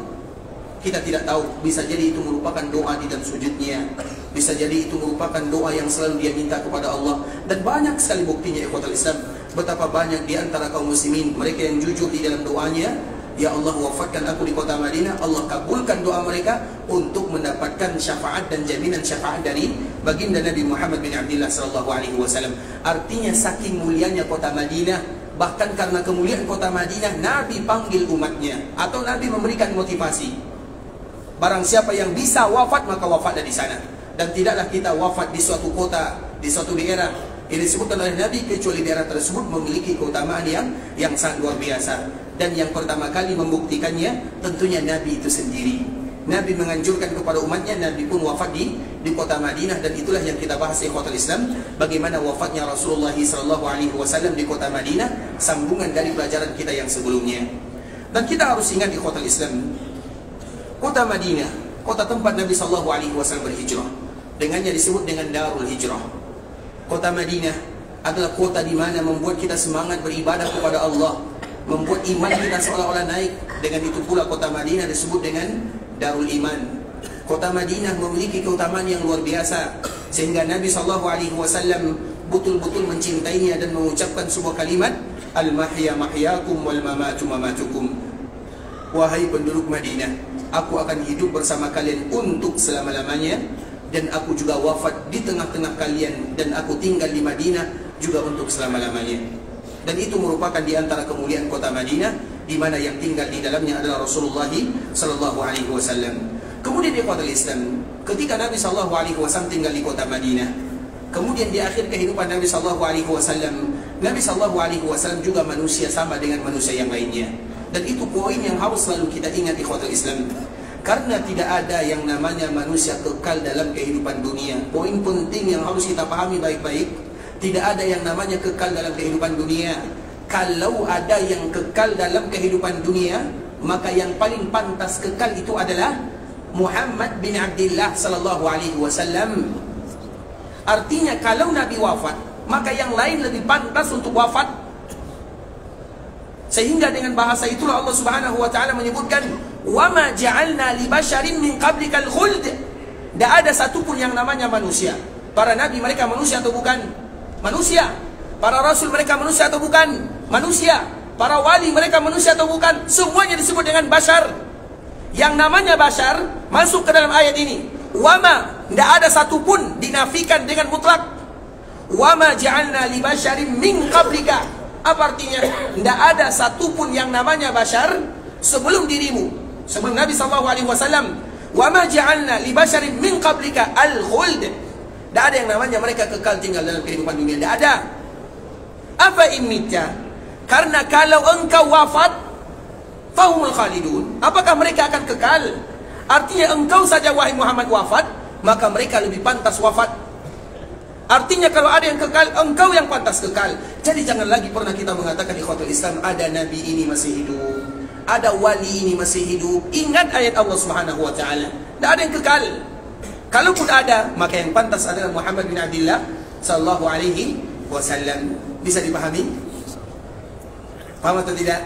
Kita tidak tahu, bisa jadi itu merupakan doa di dalam sujudnya, bisa jadi itu merupakan doa yang selalu dia minta kepada Allah. Dan banyak sekali buktinya ikhwatul Islam, betapa banyak di antara kaum muslimin mereka yang jujur di dalam doanya. Ya Allah, wafatkan aku di kota Madinah. Allah kabulkan doa mereka untuk mendapatkan syafaat dan jaminan syafaat dari baginda Nabi Muhammad bin Abdullah SAW. Artinya saking mulianya kota Madinah, bahkan karena kemuliaan kota Madinah, Nabi panggil umatnya, atau Nabi memberikan motivasi. Barang siapa yang bisa wafat, maka wafatlah di sana. Dan tidaklah kita wafat di suatu kota, di suatu daerah yang disebutkan oleh Nabi, kecuali daerah tersebut memiliki keutamaan yang sangat luar biasa. Dan yang pertama kali membuktikannya tentunya Nabi itu sendiri. Nabi menganjurkan kepada umatnya, Nabi pun wafat di kota Madinah. Dan itulah yang kita bahas ikhwatul Islam, bagaimana wafatnya Rasulullah SAW di kota Madinah, sambungan dari pelajaran kita yang sebelumnya. Dan kita harus ingat ikhwatul Islam, kota Madinah, kota tempat Nabi SAW berhijrah, dengannya disebut dengan Darul Hijrah. Kota Madinah adalah kota di mana membuat kita semangat beribadah kepada Allah, membuat iman kita seolah-olah naik. Dengan itu pula kota Madinah disebut dengan Darul Iman. Kota Madinah memiliki keutamaan yang luar biasa, sehingga Nabi SAW betul-betul mencintainya dan mengucapkan sebuah kalimat, "Al-mahya mahyakum wal mamatu mamatukum." Wahai penduduk Madinah, aku akan hidup bersama kalian untuk selama-lamanya, dan aku juga wafat di tengah-tengah kalian, dan aku tinggal di Madinah juga untuk selama-lamanya. Dan itu merupakan di antara kemuliaan kota Madinah, di mana yang tinggal di dalamnya adalah Rasulullah SAW. Kemudian di kota Islam, ketika Nabi SAW tinggal di kota Madinah, kemudian di akhir kehidupan Nabi SAW, Nabi SAW juga manusia sama dengan manusia yang lainnya. Dan itu poin yang harus selalu kita ingat di kota Islam. Karena tidak ada yang namanya manusia kekal dalam kehidupan dunia. Poin penting yang harus kita pahami baik-baik, tidak ada yang namanya kekal dalam kehidupan dunia. Kalau ada yang kekal dalam kehidupan dunia, maka yang paling pantas kekal itu adalah Muhammad bin Abdullah SAW. Artinya kalau Nabi wafat, maka yang lain lebih pantas untuk wafat. Sehingga dengan bahasa itulah Allah Subhanahu wa taala menyebutkan, "Wa ma ja'alna li basyarin min qablikal khuld." Tidak ada satupun yang namanya manusia. Para nabi mereka manusia atau bukan? Manusia. Para rasul mereka manusia atau bukan? Manusia. Para wali mereka manusia atau bukan? Semuanya disebut dengan bashar. Yang namanya bashar masuk ke dalam ayat ini. Wa ma, tidak ada satupun dinafikan dengan mutlak. Wa ma ja'alna li basyarin min qablika. Apa artinya? Tidak ada satupun yang namanya bashar sebelum dirimu, sebelum Nabi SAW. Wa ma ja'alna li basharin min qablika al-khuld. Tidak ada yang namanya mereka kekal tinggal dalam kehidupan dunia. Tidak ada. Afa imita, karena kalau engkau wafat, fahumul khalidun. Apakah mereka akan kekal? Artinya engkau saja wahai Muhammad wafat, maka mereka lebih pantas wafat. Artinya kalau ada yang kekal, engkau yang pantas kekal. Jadi jangan lagi pernah kita mengatakan ikhwatul Islam, ada nabi ini masih hidup, ada wali ini masih hidup. Ingat ayat Allah Subhanahu wa taala. Tidak ada yang kekal. Kalaupun ada, maka yang pantas adalah Muhammad bin Abdullah sallallahu alaihi wasallam. Bisa dipahami? Paham atau tidak?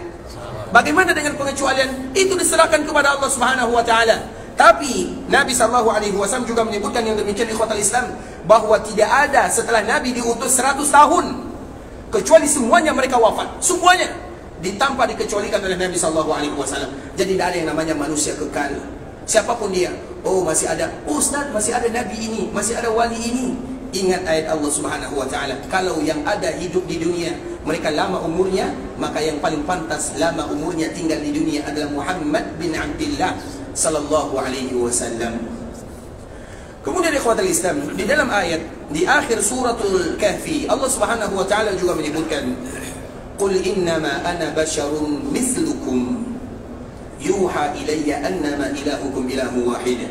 Bagaimana dengan pengecualian? Itu diserahkan kepada Allah Subhanahu wa taala. Tapi Nabi sallallahu alaihi wasallam juga menyebutkan yang demikian ikhwatul Islam, bahwa tidak ada setelah Nabi diutus 100 tahun kecuali semuanya mereka wafat. Semuanya tanpa dikecualikan oleh Nabi sallallahu alaihi wasallam. Jadi tidak ada yang namanya manusia kekal. Siapapun dia. Oh, masih ada ustaz, masih ada nabi ini, masih ada wali ini. Ingat ayat Allah Subhanahu wa taala, kalau yang ada hidup di dunia mereka lama umurnya, maka yang paling pantas lama umurnya tinggal di dunia adalah Muhammad bin Abdullah sallallahu alaihi wasallam. Kemudian ikhwatul Islam, di dalam ayat di akhir suratul Kahfi, Allah Subhanahu wa taala juga menyebutkan, "Qul innama ana basyarun mithlukum yuha ilayya annama ilahukum ilahu wahid."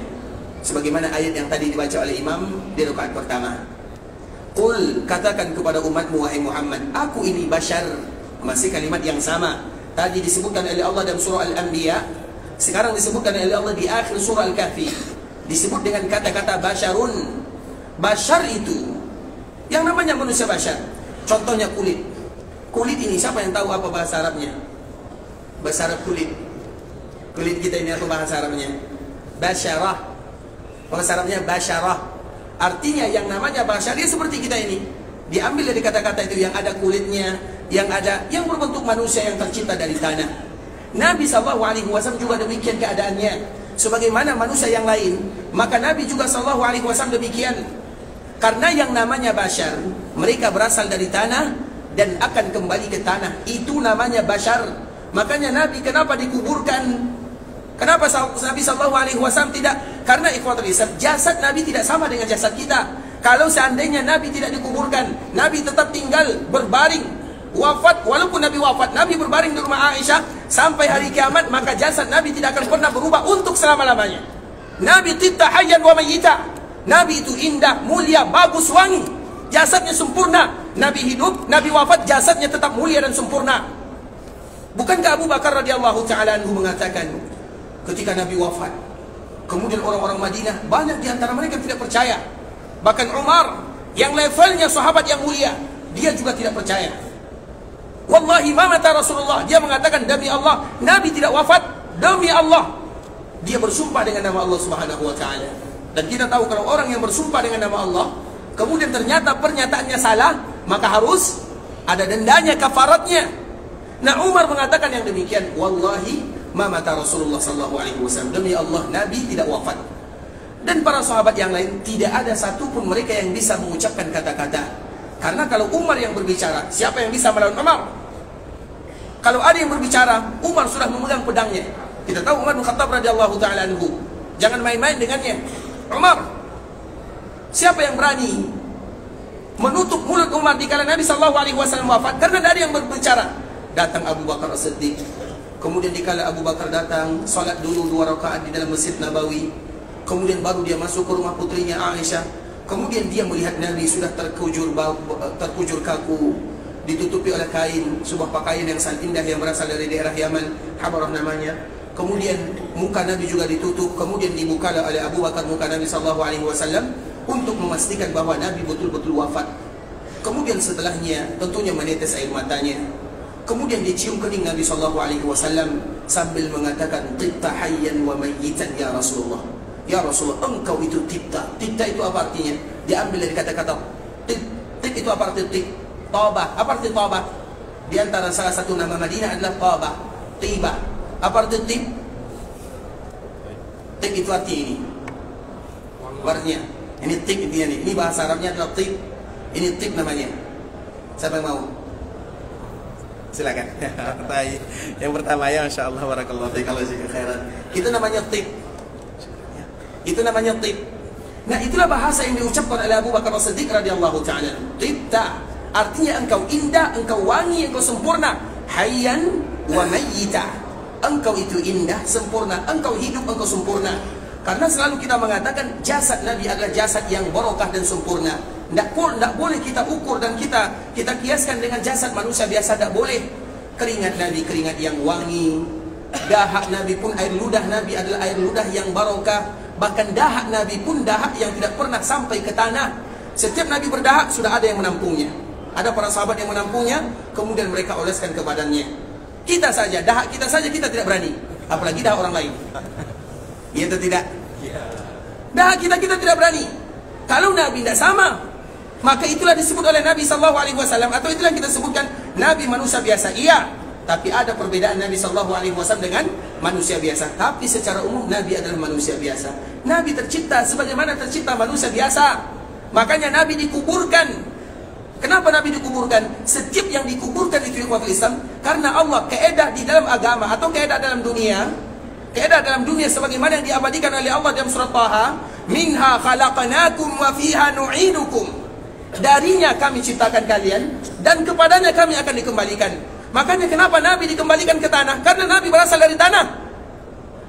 Sebagaimana ayat yang tadi dibaca oleh imam di rakaat pertama. Qul, katakan kepada umatmu wahai Muhammad, aku ini bashar. Masih kalimat yang sama. Tadi disebutkan oleh Allah dalam surah Al-Anbiya, sekarang disebutkan oleh Allah di akhir surah Al-Kahfi. Disebut dengan kata-kata basyarun. Bashar itu yang namanya manusia bashar. Contohnya kulit. Kulit ini siapa yang tahu apa bahasa Arabnya? Bahasa Arab kulit. Kulit kita ini apa bahasa Arabnya? Basyarah. Bahasa Arabnya basyarah. Artinya yang namanya bashar dia seperti kita ini. Diambil dari kata-kata itu, yang ada kulitnya, yang berbentuk manusia yang tercipta dari tanah. Nabi SAW juga demikian keadaannya, sebagaimana manusia yang lain. Maka Nabi juga SAW demikian. Karena yang namanya bashar, mereka berasal dari tanah dan akan kembali ke tanah. Itu namanya bashar. Makanya Nabi kenapa dikuburkan? Kenapa Nabi SAW tidak? Karena ikhwatul Islam, jasad Nabi tidak sama dengan jasad kita. Kalau seandainya Nabi tidak dikuburkan, Nabi tetap tinggal berbaring, wafat. Walaupun Nabi wafat, Nabi berbaring di rumah Aisyah sampai hari kiamat, maka jasad Nabi tidak akan pernah berubah untuk selama-lamanya. Nabi tibta hayyan wa mayyita. Nabi itu indah, mulia, bagus, wangi. Jasadnya sempurna. Nabi hidup, Nabi wafat, jasadnya tetap mulia dan sempurna. Bukankah Abu Bakar radhiyallahu ta'ala anhu mengatakan, ketika Nabi wafat, kemudian orang-orang Madinah, banyak di antara mereka tidak percaya. Bahkan Umar, yang levelnya sahabat yang mulia, dia juga tidak percaya. Wallahi ma mata Rasulullah. Dia mengatakan, demi Allah, Nabi tidak wafat. Demi Allah, dia bersumpah dengan nama Allah Subhanahu wa ta'ala. Dan kita tahu kalau orang yang bersumpah dengan nama Allah, kemudian ternyata pernyataannya salah, maka harus ada dendanya, kafaratnya. Nah, Umar mengatakan yang demikian. Wallahi ma mata Rasulullah sallallahu alaihi wasallam. Demi Allah, Nabi tidak wafat. Dan para sahabat yang lain, tidak ada satupun mereka yang bisa mengucapkan kata-kata. Karena kalau Umar yang berbicara, siapa yang bisa melawan Umar? Kalau ada yang berbicara, Umar sudah memegang pedangnya. Kita tahu Umar bin Khattab radhiyallahu ta'ala anhu, jangan main-main dengannya. Umar, siapa yang berani menutup mulut Umar dikala Nabi sallallahu alaihi wasallam wafat? Karena tidak ada yang berbicara. Datang Abu Bakar As-Siddiq. Kemudian dikala Abu Bakar datang, salat dulu 2 rakaat di dalam Masjid Nabawi. Kemudian baru dia masuk ke rumah putrinya Aisyah. Kemudian dia melihat Nabi sudah terkujur kaku, ditutupi oleh kain, sebuah pakaian yang sangat indah yang berasal dari daerah Yaman, Habarah namanya. Kemudian muka Nabi juga ditutup. Kemudian dibukalah oleh Abu Bakar muka Nabi sallallahu alaihi wasallam untuk memastikan bahwa Nabi betul-betul wafat. Kemudian setelahnya tentunya menetes air matanya. Kemudian dicium kening Nabi sallallahu alaihi wasallam sambil mengatakan, "Tibta hayyan wa mayyitan ya Rasulullah." Ya Rasulullah, engkau itu tibta. Tibta itu apa artinya? Diambil dari kata-kata tib. Tib itu apa arti tib? Tabah. Apa arti tabah? Di antara salah satu nama Madinah adalah tabah, tiba. Apa arti tib? Tib itu arti ini. Artinya, ini tib ini bahasa Arabnya adalah tib. Ini tib namanya. Siapa yang mau? Silakan. Yang pertama ya, Masya Allah, barakallahu fiik. Kalau khairan. Itu namanya tib. Itu namanya tib. Nah, itulah bahasa yang diucapkan oleh Abu Bakar As-Siddiq radhiyallahu ta'ala. Tibta, artinya engkau indah, engkau wangi, engkau sempurna. Hayyan wa mayyita. Engkau itu indah, sempurna. Engkau hidup, engkau sempurna. Karena selalu kita mengatakan jasad Nabi adalah jasad yang barokah dan sempurna. Tidak boleh kita ukur dan kita kiaskan dengan jasad manusia biasa. Tidak boleh. Keringat Nabi keringat yang wangi. Dahak Nabi pun, air ludah Nabi adalah air ludah yang barokah. Bahkan dahak Nabi pun dahak yang tidak pernah sampai ke tanah. Setiap Nabi berdahak sudah ada yang menampungnya. Ada para sahabat yang menampungnya, kemudian mereka oleskan ke badannya. Kita saja, dahak kita saja kita tidak berani, apalagi dahak orang lain. Iya atau tidak? Dahak kita tidak berani. Kalau Nabi tidak sama, maka itulah disebut oleh Nabi SAW, atau itulah yang kita sebutkan Nabi manusia biasa. Iya, tapi ada perbedaan Nabi SAW dengan manusia biasa. Tapi secara umum Nabi adalah manusia biasa. Nabi tercipta sebagaimana tercipta manusia biasa. Makanya Nabi dikuburkan. Kenapa Nabi dikuburkan? Setiap yang dikuburkan itu ikhwatul Islam, karena Allah keedah di dalam agama atau keedah dalam dunia. Keedah dalam dunia sebagaimana yang diabadikan oleh Allah dalam surat Taha, minha khalaqnakum wa fiha nu'idukum. Darinya kami ciptakan kalian dan kepadanya kami akan dikembalikan. Makanya kenapa Nabi dikembalikan ke tanah? Karena Nabi berasal dari tanah.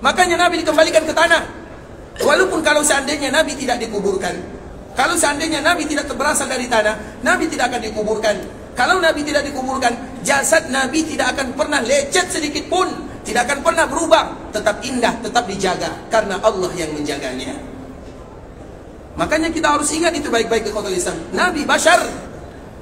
Makanya Nabi dikembalikan ke tanah. Walaupun kalau seandainya Nabi tidak dikuburkan, kalau seandainya Nabi tidak berasal dari tanah, Nabi tidak akan dikuburkan. Kalau Nabi tidak dikuburkan, jasad Nabi tidak akan pernah lecet sedikit pun, tidak akan pernah berubah, tetap indah, tetap dijaga, karena Allah yang menjaganya. Makanya kita harus ingat itu baik-baik ikhwatul Islam. Nabi Bashar.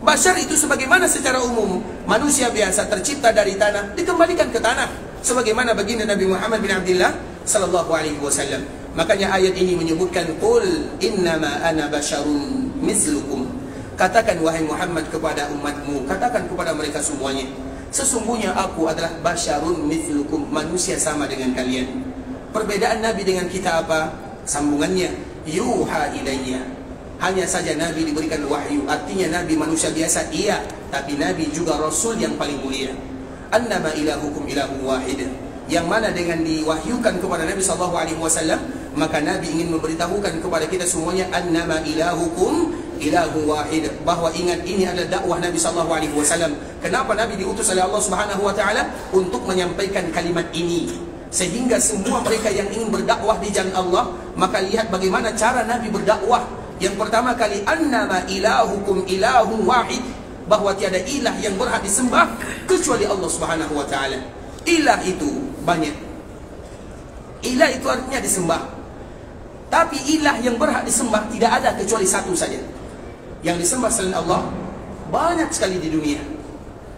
Bashar itu sebagaimana secara umum manusia biasa tercipta dari tanah, dikembalikan ke tanah, sebagaimana baginda Nabi Muhammad bin Abdullah sallallahu alaihi wasallam. Makanya ayat ini menyebutkan qul innama ana basyarun mislukum. Katakan wahai Muhammad kepada umatmu, katakan kepada mereka semuanya, sesungguhnya aku adalah basyarun mislukum, manusia sama dengan kalian. Perbedaan Nabi dengan kita apa? Sambungannya yuha ilayya. Hanya saja Nabi diberikan wahyu. Artinya Nabi manusia biasa, iya, tapi Nabi juga Rasul yang paling mulia. Annama ilahukum ilahu wahid. Yang mana dengan diwahyukan kepada Nabi SAW, maka Nabi ingin memberitahukan kepada kita semuanya, annama ilahukum ilahu wahid, bahwa ingat ini adalah dakwah Nabi SAW. Kenapa Nabi diutus oleh Allah Subhanahu Wa Taala? Untuk menyampaikan kalimat ini, sehingga semua mereka yang ingin berdakwah di jalan Allah, maka lihat bagaimana cara Nabi berdakwah. Yang pertama kali, annama ilahukum ilahun wahid, bahwa tiada ilah yang berhak disembah kecuali Allah Subhanahu Wa Taala. Ilah itu banyak. Ilah itu artinya disembah. Tapi ilah yang berhak disembah tidak ada kecuali satu saja. Yang disembah selain Allah banyak sekali di dunia.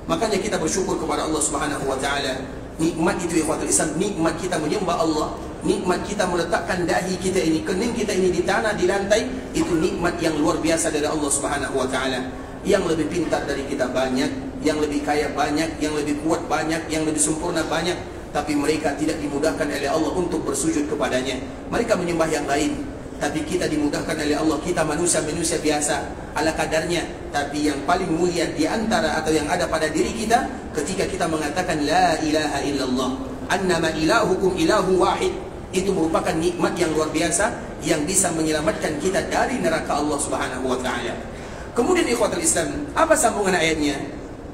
Makanya kita bersyukur kepada Allah Subhanahu Wa Taala. Nikmat itu ikhwatul Islam, nikmat kita menyembah Allah, nikmat kita meletakkan dahi kita ini, kening kita ini di tanah, di lantai, itu nikmat yang luar biasa dari Allah Subhanahu Wa Taala. Yang lebih pintar dari kita banyak, yang lebih kaya banyak, yang lebih kuat banyak, yang lebih sempurna banyak, tapi mereka tidak dimudahkan oleh Allah untuk bersujud kepadanya. Mereka menyembah yang lain, tapi kita dimudahkan oleh Allah. Kita manusia biasa ala kadarnya, tapi yang paling mulia di antara atau yang ada pada diri kita ketika kita mengatakan la ilaha illallah, annama ilahukum ilahu wahid. Itu merupakan nikmat yang luar biasa yang bisa menyelamatkan kita dari neraka Allah Subhanahu Wa Taala. Kemudian ikhwatul Islam, apa sambungan ayatnya?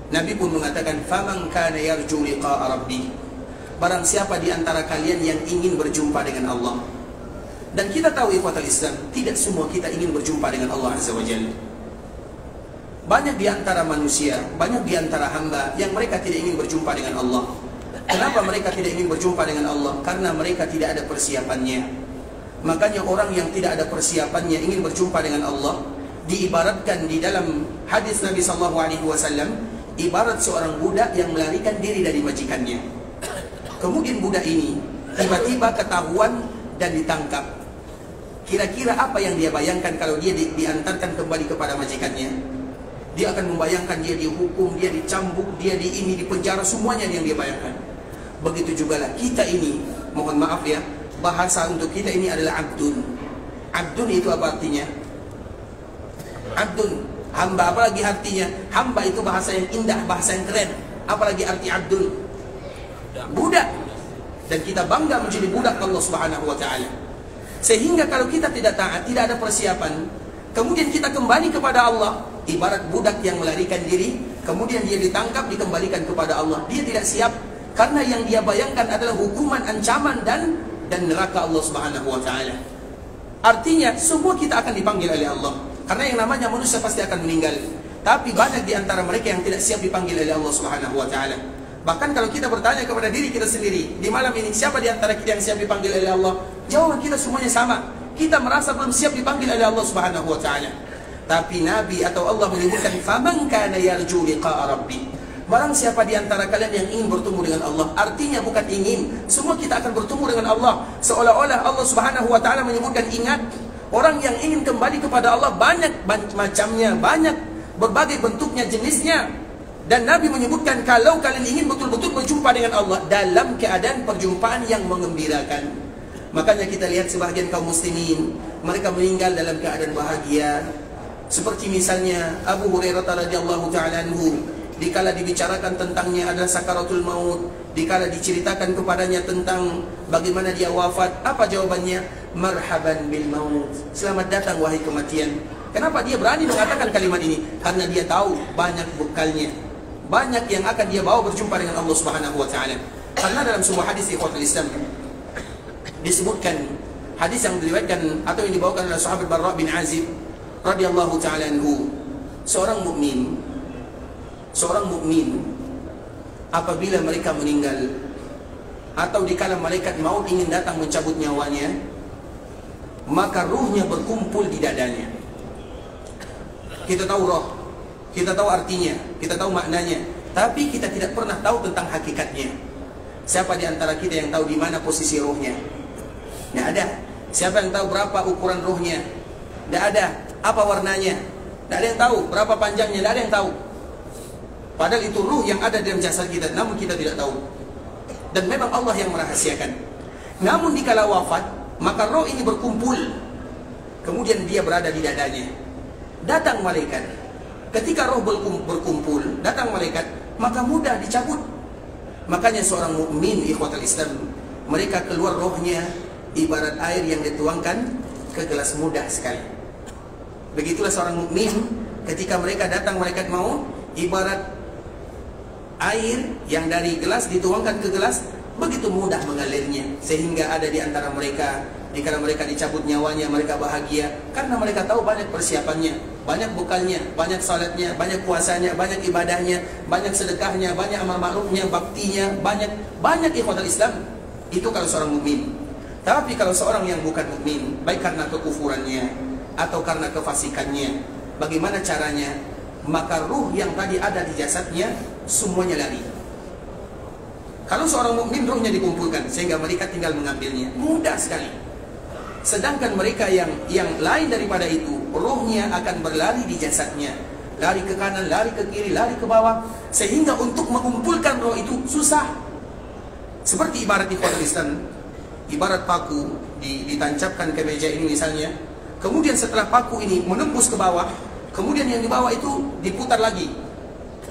Nabi pun mengatakan, faman kana yarju liqa'a rabbih, barang siapa di antara kalian yang ingin berjumpa dengan Allah. Dan kita tahu ikhwatul Islam, tidak semua kita ingin berjumpa dengan Allah Azza wa Jalla. Banyak di antara manusia, banyak di antara hamba yang mereka tidak ingin berjumpa dengan Allah. Kenapa mereka tidak ingin berjumpa dengan Allah? Karena mereka tidak ada persiapannya. Makanya orang yang tidak ada persiapannya ingin berjumpa dengan Allah, diibaratkan di dalam hadis Nabi SAW, ibarat seorang budak yang melarikan diri dari majikannya. Kemudian budak ini tiba-tiba ketahuan dan ditangkap. Kira-kira apa yang dia bayangkan kalau dia diantarkan kembali kepada majikannya? Dia akan membayangkan dia dihukum, dia dicambuk, dia dipenjara, semuanya yang dia bayangkan. Begitu juga lah kita ini, mohon maaf ya, bahasa untuk kita ini adalah abdun. Abdun itu apa artinya? Abdun, hamba. Apalagi artinya? Hamba itu bahasa yang indah, bahasa yang keren. Apalagi arti abdun? Budak. Dan kita bangga menjadi budak Allah Subhanahu Wa Taala. Sehingga kalau kita tidak taat, tidak ada persiapan, kemudian kita kembali kepada Allah, ibarat budak yang melarikan diri, kemudian dia ditangkap, dikembalikan kepada Allah. Dia tidak siap, karena yang dia bayangkan adalah hukuman, ancaman dan neraka Allah Subhanahu wa taala. Artinya semua kita akan dipanggil oleh Allah, karena yang namanya manusia pasti akan meninggal. Tapi banyak di antara mereka yang tidak siap dipanggil oleh Allah Subhanahu wa taala. Bahkan kalau kita bertanya kepada diri kita sendiri, di malam ini siapa di antara kita yang siap dipanggil oleh Allah? Jawaban kita semuanya sama. Kita merasa belum siap dipanggil oleh Allah Subhanahu wa taala. Tapi Nabi atau Allah menyebutkan, "Faman kana yarju liqa'a rabbi." Barang siapa di antara kalian yang ingin bertemu dengan Allah, artinya bukan ingin, semua kita akan bertemu dengan Allah. Seolah-olah Allah Subhanahu wa taala menyebutkan, ingat, orang yang ingin kembali kepada Allah banyak macamnya, banyak berbagai bentuknya, jenisnya. Dan Nabi menyebutkan, kalau kalian ingin betul-betul berjumpa dengan Allah dalam keadaan perjumpaan yang mengembirakan. Makanya kita lihat sebahagian kaum muslimin, mereka meninggal dalam keadaan bahagia. Seperti misalnya Abu Hurairah radhiyallahu ta'ala anhu, dikala dibicarakan tentangnya adalah sakaratul maut, dikala diceritakan kepadanya tentang bagaimana dia wafat, apa jawabannya? Marhaban bil maut. Selamat datang wahai kematian. Kenapa dia berani mengatakan kalimat ini? Karena dia tahu banyak bekalnya, banyak yang akan dia bawa berjumpa dengan Allah Subhanahu wa taala. Karena dalam sebuah hadis ikhwatul Islam disebutkan, hadis yang diriwayatkan atau yang dibawakan oleh sahabat Barra bin Azib radhiyallahu taala anhu, seorang mukmin apabila mereka meninggal atau dikala malaikat maut ingin datang mencabut nyawanya, maka ruhnya berkumpul di dadanya. Kita tahu roh, kita tahu artinya, kita tahu maknanya, tapi kita tidak pernah tahu tentang hakikatnya. Siapa di antara kita yang tahu di mana posisi rohnya? Tidak ada. Siapa yang tahu berapa ukuran rohnya? Tidak ada. Apa warnanya? Tidak ada yang tahu. Berapa panjangnya? Tidak ada yang tahu. Padahal itu ruh yang ada dalam jasad kita, namun kita tidak tahu. Dan memang Allah yang merahasiakan. Namun dikala wafat, maka roh ini berkumpul. Kemudian dia berada di dadanya. Datang malaikat. Ketika roh berkumpul, datang malaikat, maka mudah dicabut. Makanya seorang mukmin ikhwatul Islam, mereka keluar rohnya ibarat air yang dituangkan ke gelas, mudah sekali. Begitulah seorang mukmin ketika mereka datang malaikat maut, ibarat air yang dari gelas dituangkan ke gelas, begitu mudah mengalirnya. Sehingga ada di antara mereka, jika mereka dicabut nyawanya, mereka bahagia karena mereka tahu banyak persiapannya, banyak bekalnya, banyak salatnya, banyak puasanya, banyak ibadahnya, banyak sedekahnya, banyak amal ma'rufnya, baktinya, banyak ikhwatul Islam. Itu kalau seorang mukmin. Tapi kalau seorang yang bukan mukmin, baik karena kekufurannya atau karena kefasikannya, bagaimana caranya? Maka ruh yang tadi ada di jasadnya semuanya lari. Kalau seorang mukmin ruhnya dikumpulkan sehingga mereka tinggal mengambilnya, mudah sekali. Sedangkan mereka yang lain daripada itu, ruhnya akan berlari di jasadnya, lari ke kanan, lari ke kiri, lari ke bawah, sehingga untuk mengumpulkan roh itu susah. Seperti ibarat ikhwatul Islam, ibarat paku ditancapkan ke meja ini misalnya, kemudian setelah paku ini menembus ke bawah, kemudian yang di bawah itu diputar lagi,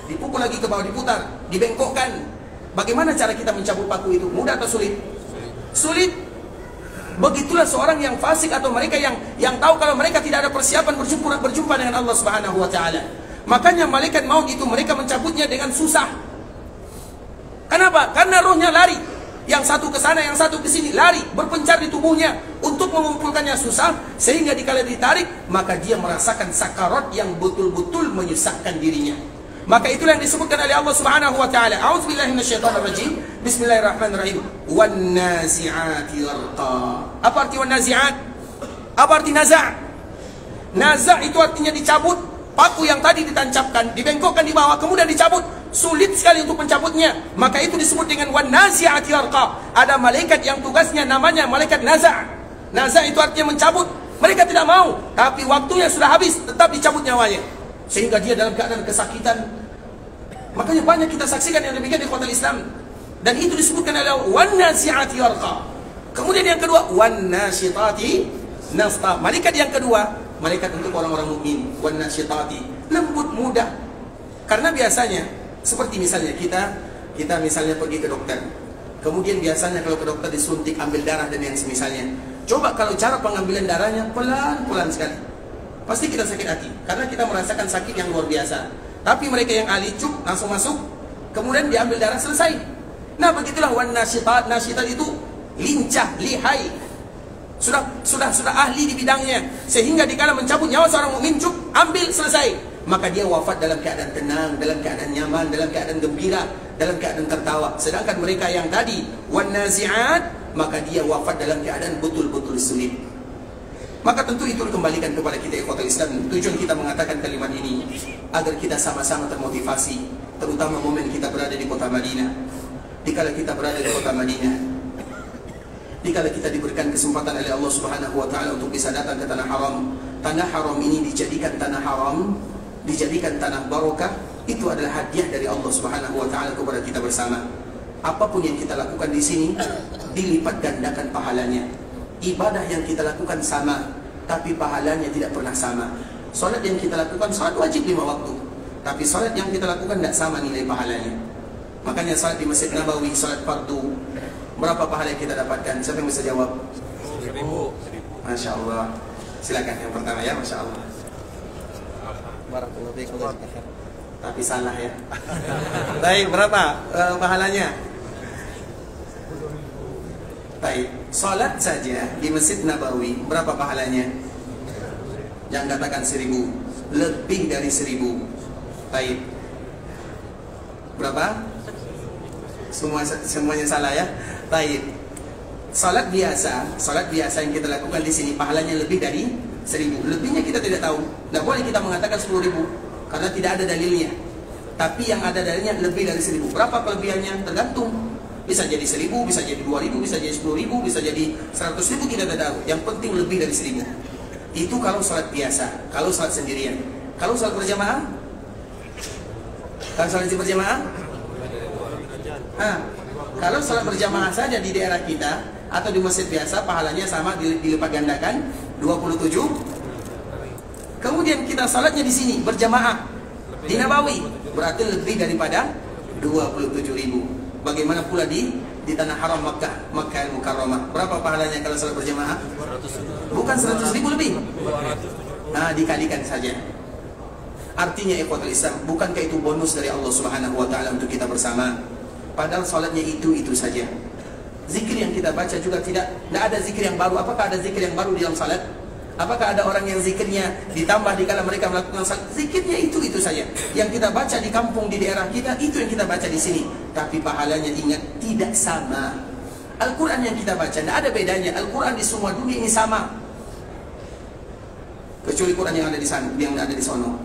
dipukul lagi ke bawah, diputar, dibengkokkan. Bagaimana cara kita mencabut paku itu? Mudah atau sulit? Sulit. Begitulah seorang yang fasik atau mereka yang tahu kalau mereka tidak ada persiapan berjumpa dengan Allah Subhanahu wa taala. Makanya malaikat maut itu mereka mencabutnya dengan susah. Kenapa? Karena rohnya lari. Yang satu ke sana, yang satu ke sini, lari, berpencar di tubuhnya. Untuk mengumpulkannya susah, sehingga dikala ditarik, maka dia merasakan sakarat yang betul-betul menyusahkan dirinya. Maka itulah yang disebutkan oleh Allah Subhanahu wa taala. A'udzubillahi minasyaitonirrajim. Bismillahirrahmanirrahim. Wan nazi'ati gharqa. Apa arti wan nazi'at? Apa arti naza'? Naza' itu artinya dicabut. Paku yang tadi ditancapkan, dibengkokkan di bawah, kemudian dicabut. Sulit sekali untuk mencabutnya. Maka itu disebut dengan wan nazi'ati gharqa. Ada malaikat yang tugasnya namanya malaikat naza'. Naza' itu artinya mencabut. Mereka tidak mau, tapi waktunya sudah habis, tetap dicabut nyawanya. Sehingga dia dalam keadaan kesakitan. Makanya banyak kita saksikan yang demikian di ikhwatul Islam. Dan itu disebutkan oleh wan nazi'ati gharqa. Kemudian yang kedua, wan nasyitati nasta. Malaikat yang kedua, malaikat untuk orang-orang mukmin. Wan nasyitati, lembut, mudah. Karena biasanya seperti misalnya kita misalnya pergi ke dokter. Kemudian biasanya kalau ke dokter disuntik, ambil darah dan yang semisalnya. Coba kalau cara pengambilan darahnya pelan-pelan sekali, pasti kita sakit hati, karena kita merasakan sakit yang luar biasa. Tapi mereka yang ahli cuk, langsung masuk, kemudian diambil darah, selesai. Nah begitulah wan nasyitat. Nasyitat itu lincah, lihai, sudah ahli di bidangnya, sehingga dikala mencabut nyawa seorang mukmin, cuk, ambil, selesai. Maka dia wafat dalam keadaan tenang, dalam keadaan nyaman, dalam keadaan gembira, dalam keadaan tertawa. Sedangkan mereka yang tadi wan nazi'at, maka dia wafat dalam keadaan betul-betul sulit. Maka tentu itu dikembalikan kepada kita ikhwatul Islam. Tujuan kita mengatakan kalimat ini agar kita sama-sama termotivasi, terutama momen kita berada di kota Madinah. Dikala kita berada di kota Madinah, dikala kita diberikan kesempatan oleh Allah Subhanahu wa taala untuk bisa datang ke tanah haram. Tanah haram ini dijadikan tanah haram, dijadikan tanah barokah. Itu adalah hadiah dari Allah Subhanahu wa taala kepada kita bersama. Apapun yang kita lakukan di sini dilipat gandakan pahalanya. Ibadah yang kita lakukan sama, tapi pahalanya tidak pernah sama. Salat yang kita lakukan, salat wajib 5 waktu, tapi salat yang kita lakukan tidak sama nilai pahalanya. Makanya salat di Masjid Nabawi, salat fardu, berapa pahala yang kita dapatkan? Siapa yang bisa jawab? 1000. Masya Allah. Silakan yang pertama ya, Masya Allah. Barakallahu fiikum. Tapi salah ya. Baik, berapa pahalanya? Baik, salat saja di Masjid Nabawi berapa pahalanya? Jangan katakan 1000, lebih dari 1000. Baik. Berapa? Semuanya salah ya. Baik. Salat biasa yang kita lakukan di sini pahalanya lebih dari 1000. Lebihnya kita tidak tahu. Tidak boleh kita mengatakan 10.000 karena tidak ada dalilnya. Tapi yang ada dalilnya lebih dari 1000. Berapa kelebihannya? Tergantung. Bisa jadi 1000, bisa jadi 2000, bisa jadi 10.000, bisa jadi 100.000, kita tidak tahu. Yang penting lebih dari 1000. Itu kalau salat biasa, kalau salat sendirian. Kalau salat berjamaah? Kalau salat berjamaah? Kalau salat berjamaah saja di daerah kita atau di masjid biasa, pahalanya sama, dilipat gandakan 27. Kemudian kita salatnya di sini berjamaah di Nabawi, berarti lebih daripada 27.000. Bagaimana pula di tanah haram Makkah Al-Mukarramah? Berapa pahalanya kalau salat berjamaah? Bukan 100.000 lebih. Nah, dikalikan saja. Artinya ikhwatul Islam, bukankah itu bonus dari Allah Subhanahu wa taala untuk kita bersama? Padahal salatnya itu saja. Zikir yang kita baca juga tidak ada zikir yang baru. Apakah ada zikir yang baru di dalam salat? Apakah ada orang yang zikirnya ditambah dikala mereka melakukan salat? Zikirnya itu saja. Yang kita baca di kampung, di daerah kita, itu yang kita baca di sini. Tapi pahalanya, ingat, tidak sama. Al-Quran yang kita baca tidak ada bedanya. Al-Quran di semua dunia ini sama, kecuali Quran yang ada di sana, yang ada di sono.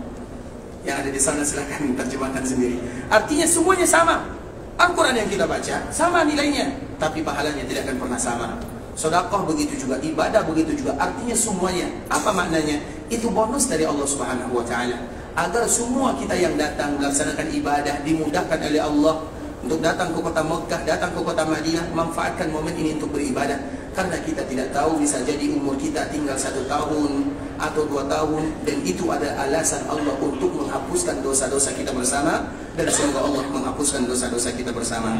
Yang ada di sana silahkan terjemahkan sendiri. Artinya semuanya sama. Al-Quran yang kita baca sama nilainya, tapi pahalanya tidak akan pernah sama. Sedekah begitu juga, ibadah begitu juga. Artinya semuanya. Apa maknanya? Itu bonus dari Allah Subhanahu wa taala agar semua kita yang datang melaksanakan ibadah dimudahkan oleh Allah untuk datang ke kota Mekah, datang ke kota Madinah, manfaatkan momen ini untuk beribadah. Karena kita tidak tahu, bisa jadi umur kita tinggal 1 tahun atau 2 tahun, dan itu ada alasan Allah untuk menghapuskan dosa-dosa kita bersama, dan semoga Allah menghapuskan dosa-dosa kita bersama.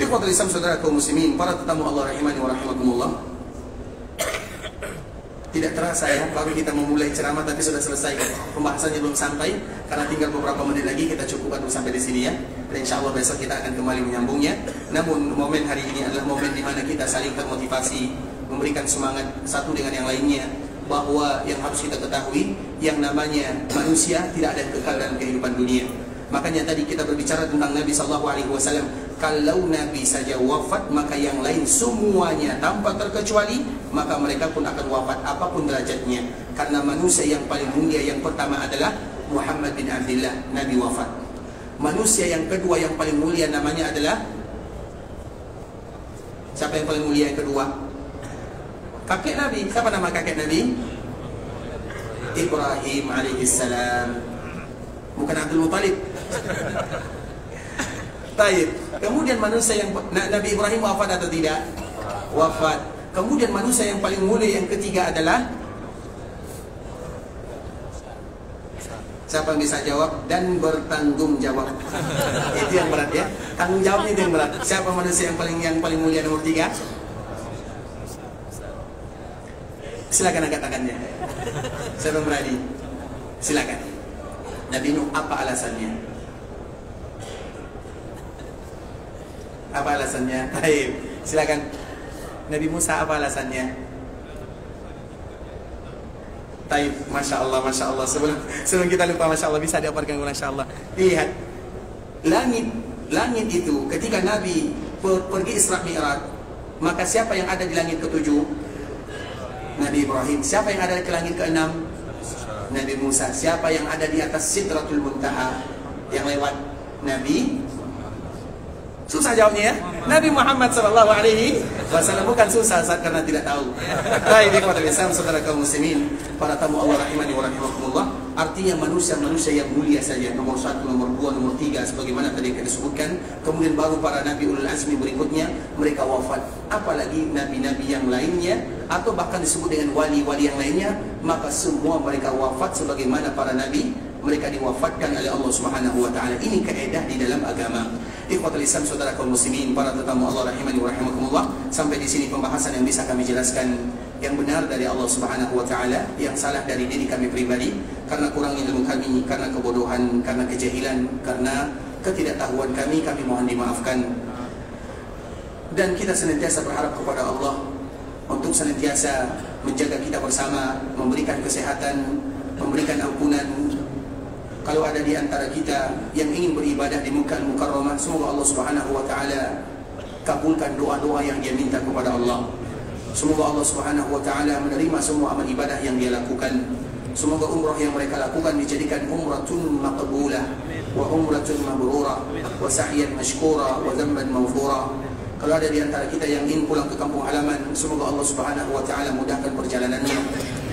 Ikhwatul Islam, saudara kaum muslimin, para tetamu Allah rahimani wa rahimakumullah. Tidak terasa ya, baru kita memulai ceramah tapi sudah selesai. Pembahasannya belum sampai, karena tinggal beberapa menit lagi. Kita cukupkan sampai di sini ya. Dan insya Allah besok kita akan kembali menyambungnya. Namun momen hari ini adalah momen di mana kita saling termotivasi, memberikan semangat satu dengan yang lainnya, bahwa yang harus kita ketahui, yang namanya manusia tidak ada yang kekal dalam kehidupan dunia. Makanya tadi kita berbicara tentang Nabi SAW. Kalau Nabi saja wafat, maka yang lain semuanya tanpa terkecuali, maka mereka pun akan wafat apapun derajatnya. Karena manusia yang paling mulia yang pertama adalah Muhammad bin Abdullah, Nabi wafat. Manusia yang kedua yang paling mulia namanya adalah, siapa yang paling mulia yang kedua? Kakek Nabi. Siapa nama kakek Nabi? Ibrahim alaihissalam. Bukan Abdul Muttalib. Baik. Kemudian manusia yang Nabi Ibrahim wafat atau tidak? Wafat. Kemudian manusia yang paling mulia yang ketiga adalah, siapa yang bisa jawab dan bertanggung jawab? Itu yang berat ya. Tanggung jawabnya itu yang berat. Siapa manusia yang paling mulia nomor 3? Silakan angkat tangannya. Siapa berani? Silakan. Nabi Nuh apa alasannya? Apa alasannya? Baik, silakan. Nabi Musa apa alasannya? Taib, masya Allah, masya Allah. Sebelum kita lupa, masya Allah, bisa diaparkan, masya Allah. Lihat, langit itu ketika Nabi pergi Isra Mi'raj, maka siapa yang ada di langit ketujuh? Nabi Ibrahim. Siapa yang ada di langit keenam? Nabi Musa. Siapa yang ada di atas Sidratul Muntaha yang lewat? Nabi. Susah jawabnya ya. Nabi Muhammad SAW. Bukan susah karena tidak tahu. Baik, ikhwatul Islam, saudara kaum muslimin, para tamu Allah rahimani wa rahimakumullah. Artinya manusia-manusia yang mulia saja, nomor 1, nomor 2, nomor 3, sebagaimana tadi kita disebutkan. Kemudian baru para nabi ulul azmi berikutnya, mereka wafat. Apalagi nabi-nabi yang lainnya, atau bahkan disebut dengan wali-wali yang lainnya, maka semua mereka wafat sebagaimana para nabi mereka diwafatkan oleh Allah Subhanahu wa taala. Ini kaidah di dalam agama. Ikhwatul Islam, saudara kaum muslimin, para tetamu Allah rahimani wa rahimakumullah. Sampai di sini pembahasan yang bisa kami jelaskan. Yang benar dari Allah Subhanahu wa taala, yang salah dari diri kami pribadi karena kurangnya ilmu kami, karena kebodohan, karena kejahilan, karena ketidaktahuan kami mohon dimaafkan. Dan kita senantiasa berharap kepada Allah untuk senantiasa menjaga kita bersama, memberikan kesehatan, memberikan ampunan. Kalau ada di antara kita yang ingin beribadah di Makkah Al-Mukarramah, semoga Allah Subhanahu wa taala kabulkan doa-doa yang dia minta kepada Allah. Semoga Allah Subhanahu wa taala menerima semua amal ibadah yang dia lakukan. Semoga umrah yang mereka lakukan dijadikan umratun maqbulah wa umratun mabrurah wa sa'yan mashkura wa dhanban maghfura. Kalau ada di antara kita yang ingin pulang ke kampung halaman, semoga Allah Subhanahu wa taala mudahkan perjalanannya,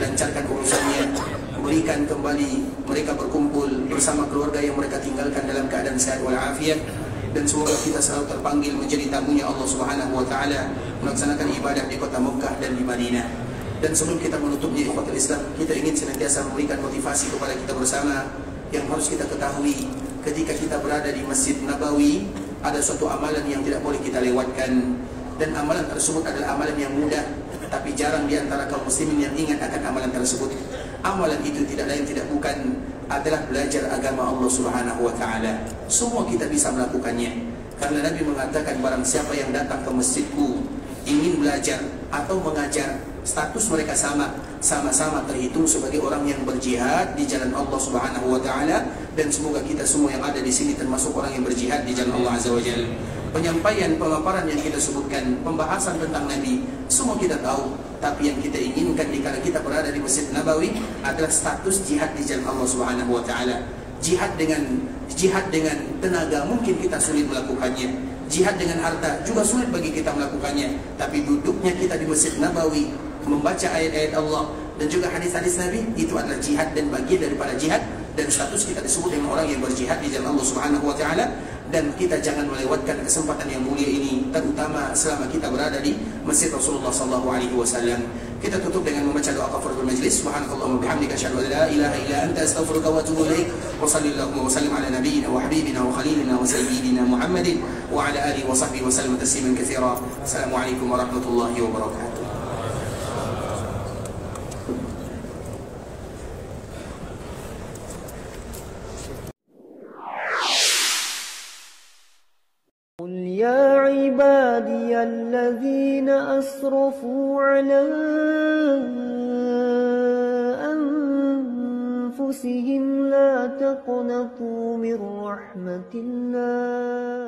lancarkan urusannya, berikan kembali mereka berkumpul bersama keluarga yang mereka tinggalkan dalam keadaan sehat walafiat. Dan semoga kita selalu terpanggil menjadi tamunya Allah Subhanahu wa taala, melaksanakan ibadah di kota Mekah dan di Madinah. Dan sebelum kita menutupnya, ikhwatul Islam, kita ingin senantiasa memberikan motivasi kepada kita bersama. Yang harus kita ketahui, ketika kita berada di Masjid Nabawi, ada suatu amalan yang tidak boleh kita lewatkan. Dan amalan tersebut adalah amalan yang mudah, tapi jarang di antara kaum muslimin yang ingat akan amalan tersebut. Amalan itu tidak lain tidak bukan adalah belajar agama Allah Subhanahu wa taala. Semua kita bisa melakukannya. Karena Nabi mengatakan barang siapa yang datang ke masjidku ingin belajar atau mengajar, status mereka sama-sama terhitung sebagai orang yang berjihad di jalan Allah Subhanahu wa taala. Dan semoga kita semua yang ada di sini termasuk orang yang berjihad di jalan Allah Azza wa Jalla. Penyampaian, pemaparan yang kita sebutkan, pembahasan tentang Nabi, semua kita tahu. Tapi yang kita inginkan dikala kita berada di Masjid Nabawi adalah status jihad di jalan Allah Subhanahu wa taala. Jihad dengan tenaga mungkin kita sulit melakukannya. Jihad dengan harta juga sulit bagi kita melakukannya. Tapi duduknya kita di Masjid Nabawi, membaca ayat-ayat Allah dan juga hadis-hadis Nabi, itu adalah jihad dan bagian daripada jihad. Dan status kita disebut dengan orang yang berjihad di jalan Allah Subhanahu wa taala. Dan kita jangan melewatkan kesempatan yang mulia ini, terutama selama kita berada di Masjid Rasulullah sallallahu alaihi wasallam. Kita tutup dengan membaca doa kafaratul majlis. Subhanakallahumma bihamdika asyhadu an la ilaha illa anta astaghfiruka wa atubu ilaik. Wa sallallahu wa sallim ala nabiyyina wa habibina wa khalilina wa sayyidina Muhammadin wa ala alihi wa sahbihi wa sallam tasliman katsira. Assalamualaikum warahmatullahi wabarakatuh. قل يا عبادي الذين أسرفوا على أنفسهم لا تقنطوا من رحمة الله